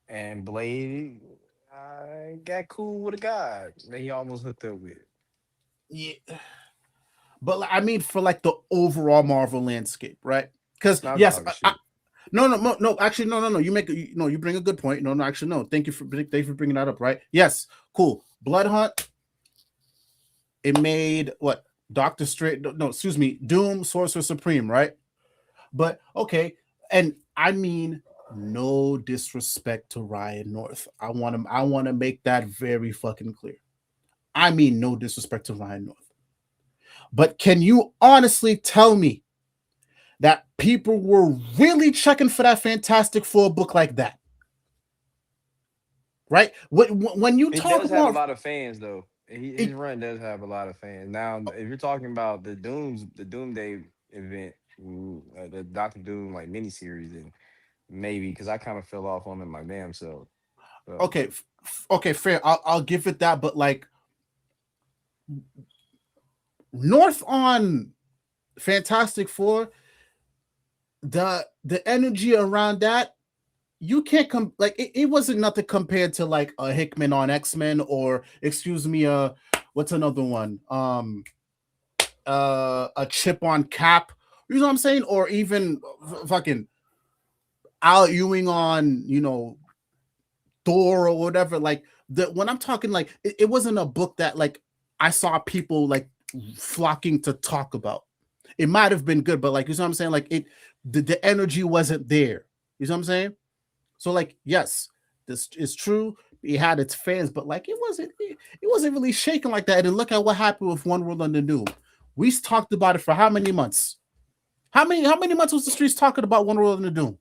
and Blade got cool with a god that he almost hooked up with. Yeah, but I mean, for like the overall Marvel landscape, right? Because yes, no. Actually, no. You bring a good point. No. Actually, no. Thank you for bringing that up. Right? Yes, cool. Blood Hunt. It made what? Doctor Strange, no, excuse me, Doom, Sorcerer Supreme, right? But okay, and I mean no disrespect to Ryan North. I want to make that very fucking clear. I mean no disrespect to Ryan North. But can you honestly tell me that people were really checking for that Fantastic Four book like that? Right? When you talk about, have a lot of fans though. His run does have a lot of fans. Now, if you're talking about the Doomsday event, the Doctor Doom like miniseries, then maybe because I kind of fell off on him my damn self. So. Okay, fair. I'll give it that, but like North on Fantastic Four, the energy around that. You can't come like it wasn't nothing compared to like a Hickman on X-Men or excuse me, what's another one? A Chip on Cap, you know what I'm saying? Or even fucking Al Ewing on, Thor or whatever. Like when I'm talking like it wasn't a book that like I saw people like flocking to talk about. It might have been good, but like you know what I'm saying? Like the energy wasn't there. You know what I'm saying? So like, yes, this is true. It had its fans, but like it wasn't really shaking like that. And look at what happened with One World Under Doom. We talked about it for how many months? How many months was the streets talking about Wonder Woman and Doom?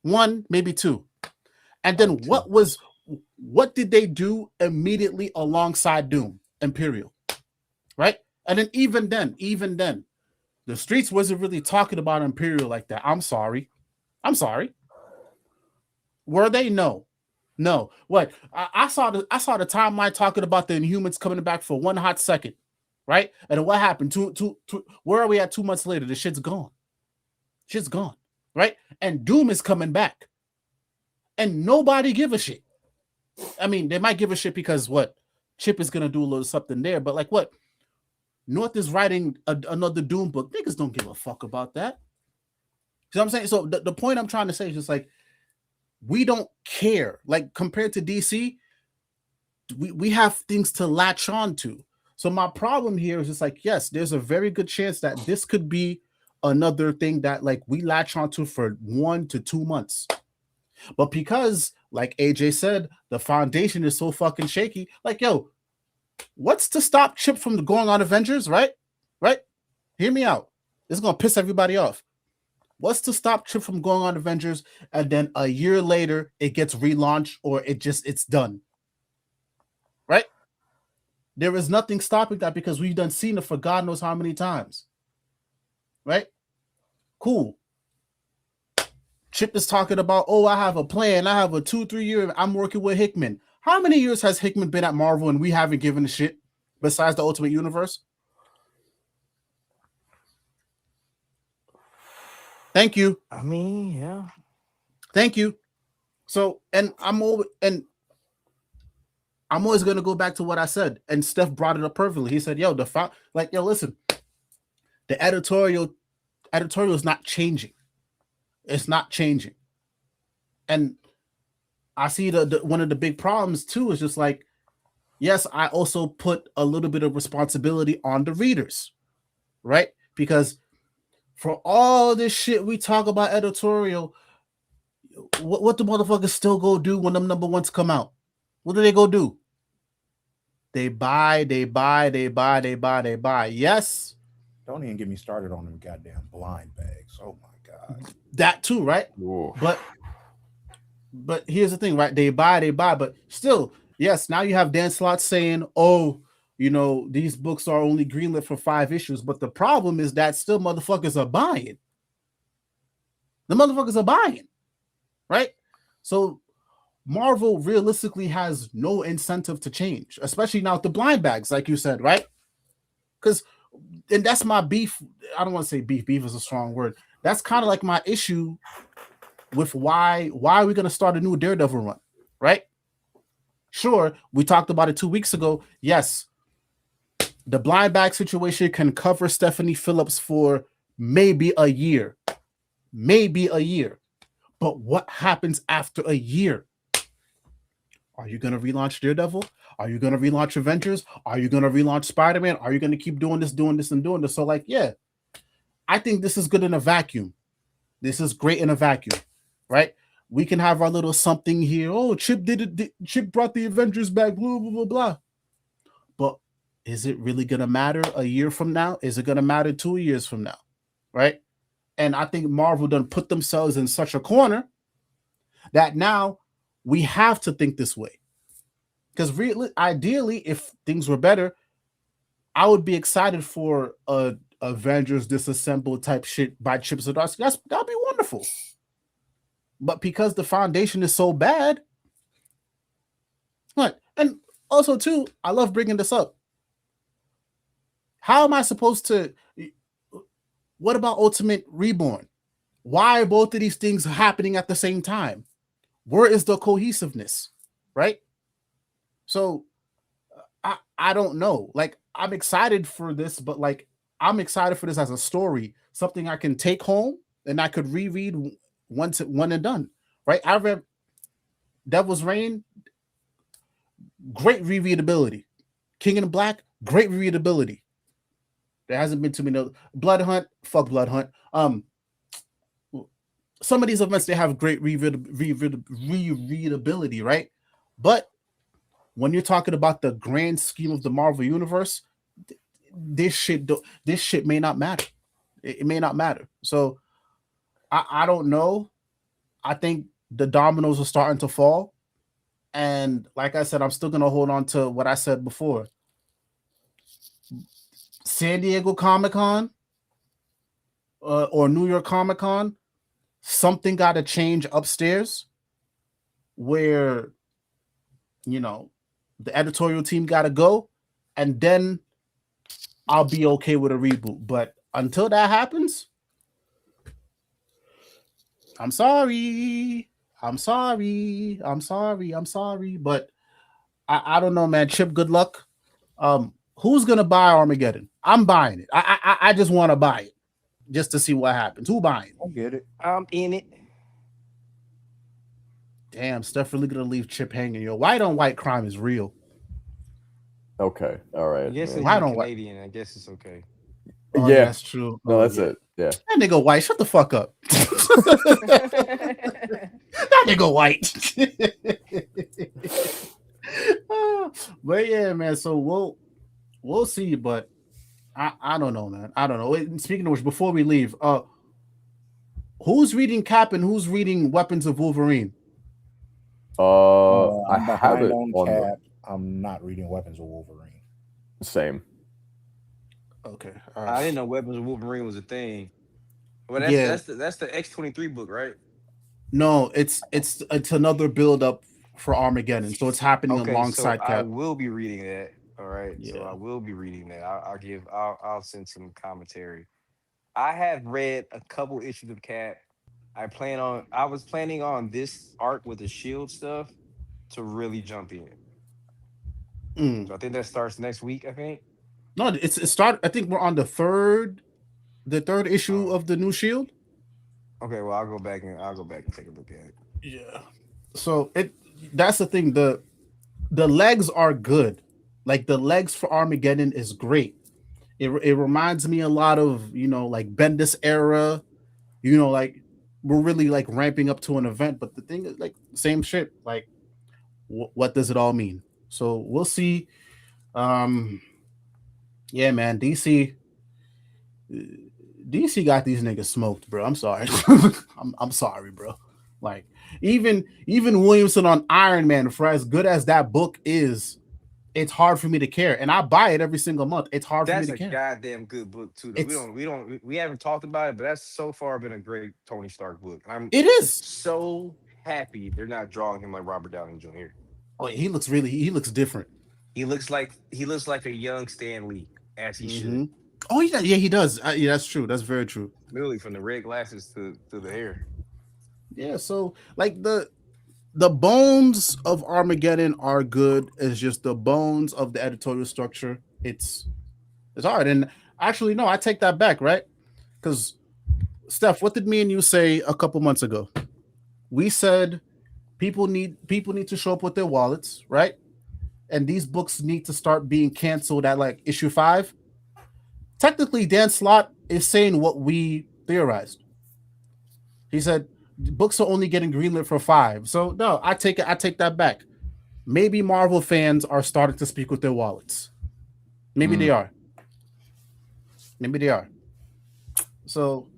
1, maybe 2. And then what did they do immediately alongside Doom? Imperial, right? And then even then, the streets wasn't really talking about Imperial like that. I'm sorry. Were they? No. What? I saw the timeline talking about the Inhumans coming back for 1 hot second, right? And then what happened? Where are we at 2 months later? The shit's gone. Right? And Doom is coming back. And nobody give a shit. I mean, they might give a shit because what? Chip is gonna do a little something there, but like what? North is writing another Doom book. Niggas don't give a fuck about that. You know what I'm saying? So the point I'm trying to say is just like, we don't care. Like compared to DC, we have things to latch on to. So my problem here is just like, yes, there's a very good chance that this could be another thing that like we latch onto for 1 to 2 months. But because, like AJ said, the foundation is so fucking shaky, like, yo, what's to stop Chip from going on Avengers, right? Hear me out. This is going to piss everybody off. What's to stop Chip from going on Avengers and then a year later it gets relaunched or it's done? Right? There is nothing stopping that because we've done seen it for God knows how many times. Right? Cool. Chip is talking about, oh, I have a plan. I have a 2-3 year. I'm working with Hickman. How many years has Hickman been at Marvel and we haven't given a shit besides the Ultimate Universe? Thank you. I mean, yeah. Thank you. So, and I'm always going to go back to what I said. And Steph brought it up perfectly. He said, yo, listen, the editorial is not changing. It's not changing. And I see the one of the big problems too is just like, yes, I also put a little bit of responsibility on the readers, right? Because for all this shit we talk about editorial, what the motherfuckers still go do when them number ones come out? What do they go do? They buy. Yes. Don't even get me started on them goddamn blind bags. Oh my God. That too, right? Whoa. But here's the thing, right? They buy, but still, yes, now you have Dan Slott saying, oh, you know, these books are only greenlit for 5 issues. But the problem is that still motherfuckers are buying. The motherfuckers are buying, right? So Marvel realistically has no incentive to change, especially now with the blind bags, like you said, right? Because, and that's my beef. I don't want to say beef. Beef is a strong word. That's kind of like my issue with why are we going to start a new Daredevil run, right? Sure, we talked about it 2 weeks ago. Yes, the blind bag situation can cover Stephanie Phillips for maybe a year. But what happens after a year? Are you going to relaunch Daredevil? Are you going to relaunch Avengers? Are you going to relaunch Spider-Man? Are you going to keep doing this? So like, yeah, I think this is good in a vacuum. This is great in a vacuum, right? We can have our little something here. Oh, Chip did it. Chip brought the Avengers back, blah, blah, blah, blah. But is it really going to matter a year from now? Is it going to matter 2 years from now, right? And I think Marvel done put themselves in such a corner that now we have to think this way. Because really, ideally, if things were better, I would be excited for a Avengers disassembled type shit by Chip Zdarsky. That'd be wonderful. But because the foundation is so bad, what? And also too, I love bringing this up. How am I supposed to? What about Ultimate Reborn? Why are both of these things happening at the same time? Where is the cohesiveness, right? So I don't know. Like, I'm excited for this, but like, I'm excited for this as a story, something I can take home and I could reread once and done, right? I read Devil's Reign, great rereadability. King in Black, great rereadability. There hasn't been too many. Blood Hunt, fuck Blood Hunt. Some of these events, they have great rereadability, right? But when you're talking about the grand scheme of the Marvel Universe, this shit may not matter. It may not matter. So I don't know. I think the dominoes are starting to fall. And like I said, I'm still gonna hold on to what I said before. San Diego Comic-Con or New York Comic-Con, something got to change upstairs where, you know, the editorial team got to go, and then I'll be okay with a reboot. But until that happens, I'm sorry. But I don't know, man. Chip, good luck. Who's gonna buy Armageddon? I'm buying it. I just want to buy it just to see what happens. Who buying? I'll get it. I'm in it. Damn, Steph really gonna leave Chip hanging. Yo, white on white crime is real. Okay, all right. I guess man. Why he's don't what? Canadian. I guess it's okay. Oh, Yeah. that's true. No, Oh, that's yeah. it. Yeah. That nigga white. Shut the fuck up. That nigga white. But yeah, man. So we'll see. But I don't know, man. I don't know. Wait, speaking of which, before we leave, who's reading Cap and who's reading Weapons of Wolverine? I I'm have behind it on on the Cap. I'm not reading Weapons of Wolverine. same. Okay. I didn't know Weapons of Wolverine was a thing. Well, Yeah. that's the X-23 book, right? No, it's another build up for Armageddon, so it's happening Okay, alongside so I Cap. will be reading that. All right, so Yeah. I will be reading that. I'll send some commentary. I have read a couple issues of Cap. I was planning on this arc with the Shield stuff to really jump in. Mm. So I think that starts next week. I think. No, it started. I think we're on the third issue of the new Shield. Okay, well I'll go back and take a look at it. Yeah. So that's the thing. The legs are good. Like the legs for Armageddon is great. It reminds me a lot of, you know, like Bendis era. You know, like we're really like ramping up to an event. But the thing is, like, same shit. Like, what does it all mean? So we'll see. Yeah, man. DC got these niggas smoked, bro. I'm sorry. I'm sorry, bro. Like even Williamson on Iron Man, for as good as that book is, it's hard for me to care. And I buy it every single month. It's hard for me That's to a care. goddamn good book too. Though. We haven't talked about it, but that's so far been a great Tony Stark book. It is. So happy they're not drawing him like Robert Downey Jr. Oh, he looks different. He looks like a young Stan Lee, as he should. Oh yeah, he does. Yeah, that's true. That's very true. Literally from the red glasses to the hair. Yeah, so like the bones of Armageddon are good. It's just the bones of the editorial structure. It's hard. And actually, no, I take that back, right? Because Steph, what did me and you say a couple months ago? We said people need to show up with their wallets, right? And these books need to start being canceled at like issue 5. Technically, Dan Slott is saying what we theorized. He said books are only getting greenlit for 5. So no, I take that back. Maybe Marvel fans are starting to speak with their wallets. Maybe they are. So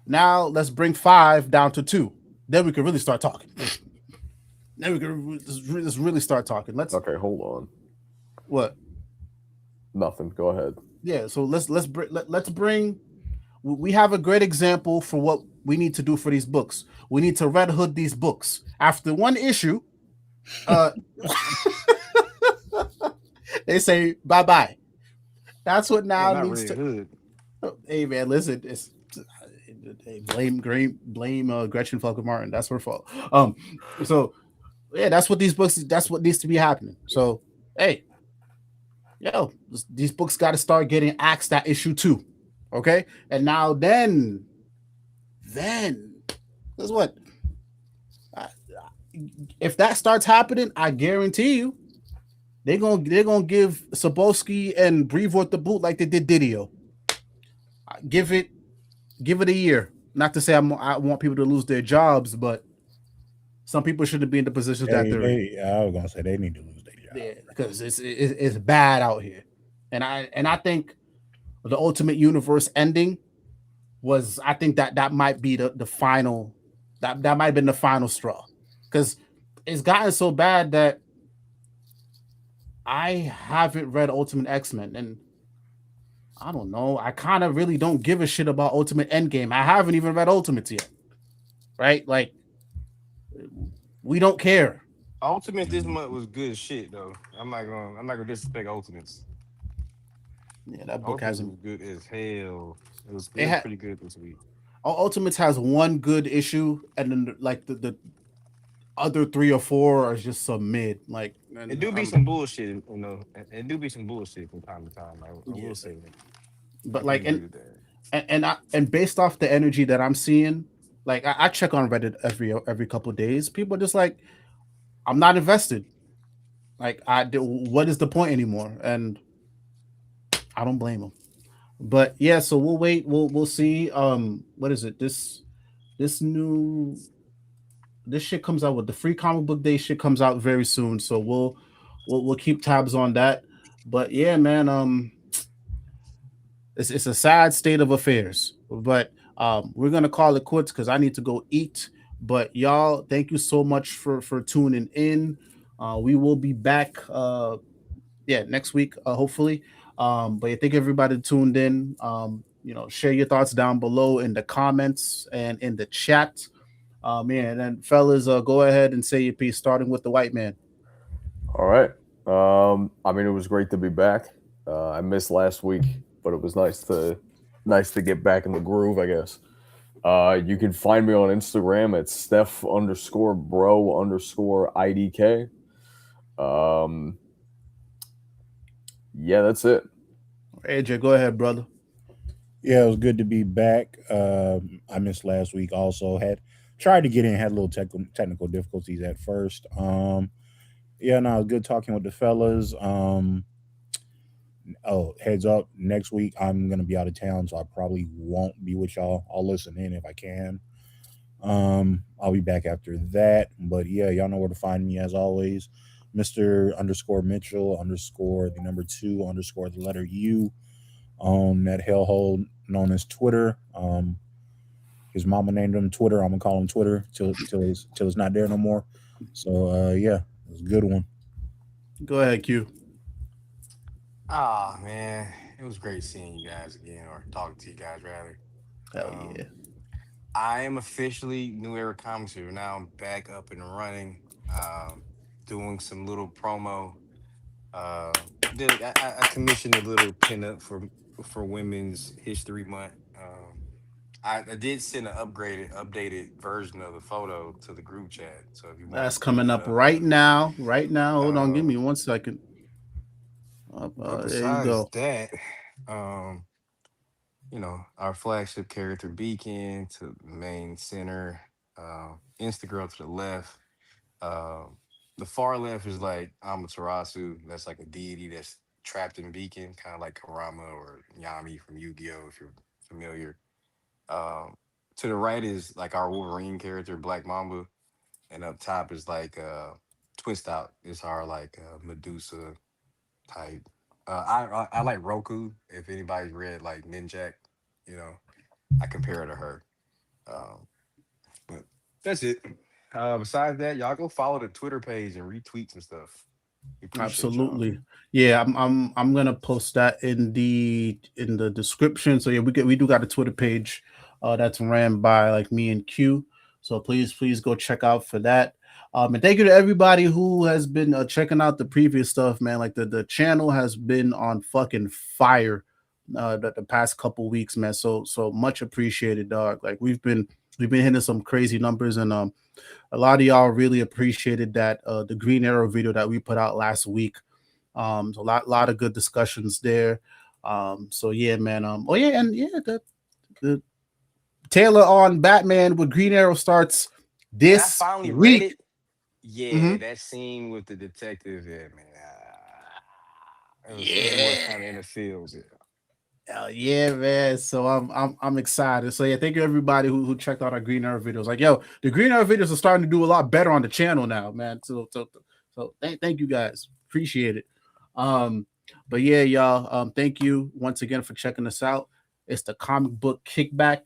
now let's bring 5 down to 2. Then we can really start talking. Then we can just really start talking. Okay, hold on. What? Nothing. Go ahead. Yeah, so let's bring. We have a great example for what we need to do for these books. We need to Red Hood these books after one issue. They say bye. That's what now needs really to. Hey man, listen, blame Gretchen Falcon Martin. That's her fault. So yeah, that's what these books. That's what needs to be happening. So hey, yo, these books got to start getting axed at issue 2. Okay, and now then, guess what? If that starts happening, I guarantee you, they're gonna give Sapolsky and Brevoort the boot like they did Didio. Give it a year. Not to say I want people to lose their jobs, but some people shouldn't be in the positions that they're in. I was gonna say they need to lose their job. Yeah, because it's bad out here, and I think the Ultimate Universe ending was, I think that might be the final, that might have been the final straw, because it's gotten so bad that I haven't read Ultimate X-Men, and I don't know, I kind of really don't give a shit about Ultimate Endgame. I haven't even read Ultimates yet, right? Like, we don't care. Ultimate this month was good as shit though. I'm not gonna disrespect Ultimates. Yeah, that book Ultimates hasn't. was good as hell. It was It pretty good this week. Ultimates has one good issue, and then like the other 3 or 4 are just some mid. Like, It do be some bullshit, It do be some bullshit from time to time. I yeah. will say that. But I like, can agree with that. and based off the energy that I'm seeing, like I check on Reddit every couple of days. People are just like, I'm not invested. Like, what is the point anymore? And I don't blame them. But yeah, so we'll wait. We'll see. What is it? This shit comes out with the free comic book day shit comes out very soon. So we'll keep tabs on that. But yeah, man, it's a sad state of affairs. But we're gonna call it quits because I need to go eat. But y'all, thank you so much for tuning in. We will be back next week, hopefully. But yeah, thank everybody tuned in. Share your thoughts down below in the comments and in the chat. And then fellas, go ahead and say your piece, starting with the white man. All right. I mean, it was great to be back. I missed last week, but it was nice to get back in the groove, I guess. You can find me on Instagram at Stef_bro_IDK. Yeah, that's it. AJ, go ahead, brother. Yeah, it was good to be back. I missed last week. Also had tried to get in, had a little technical difficulties at first. Yeah, no, it was good talking with the fellas. Oh, heads up, next week I'm gonna be out of town, so I probably won't be with y'all. I'll listen in if I can. I'll be back after that. But yeah, y'all know where to find me as always. Mr_Mitchell_ the number 2_ the letter U on that hellhole known as Twitter. His mama named him Twitter. I'm gonna call him Twitter till it's not there no more. So yeah, it was a good one. Go ahead, Q. Ah, man, it was great seeing you guys again, or talking to you guys rather. Hell yeah. I am officially New Era Comics here. Now I'm back up and running, doing some little promo. I commissioned a little pinup for Women's History Month. I did send an updated version of the photo to the group chat. So if you want, That's coming up right now. Right now. Hold on, give me 1 second. But There you go. besides that, our flagship character Beacon to the main center, Instagirl to the left. The far left is like Amaterasu. That's like a deity that's trapped in Beacon, kind of like Karama or Yami from Yu-Gi-Oh! If you're familiar. To the right is like our Wolverine character, Black Mamba, and up top is like Twist Out. Is our like Medusa type. I like Roku. If anybody's read like Ninjak, I compare her to her. But that's it. Besides that, y'all go follow the Twitter page and retweet some stuff. We appreciate Absolutely. y'all. Yeah, I'm gonna post that in the description. So yeah, we do got a Twitter page that's ran by like me and Q. So please go check out for that. And thank you to everybody who has been checking out the previous stuff, man. Like the channel has been on fucking fire the past couple weeks, man. So much appreciated, dog. Like we've been hitting some crazy numbers, and a lot of y'all really appreciated that the Green Arrow video that we put out last week. So a lot of good discussions there. So yeah, man. The Taylor on Batman with Green Arrow starts this I finally week. read it. Yeah, Mhm. that scene with the detective, yeah, man. It was kind of in the fields. Yeah. Hell yeah, man. So I'm excited. So yeah, thank you everybody who checked out our Green Arrow videos. Like, yo, the Green Arrow videos are starting to do a lot better on the channel now, man. So thank you guys. Appreciate it. But yeah, y'all. Thank you once again for checking us out. It's the comic book kickback.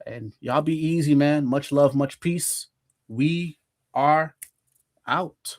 And y'all be easy, man. Much love, much peace. We are out.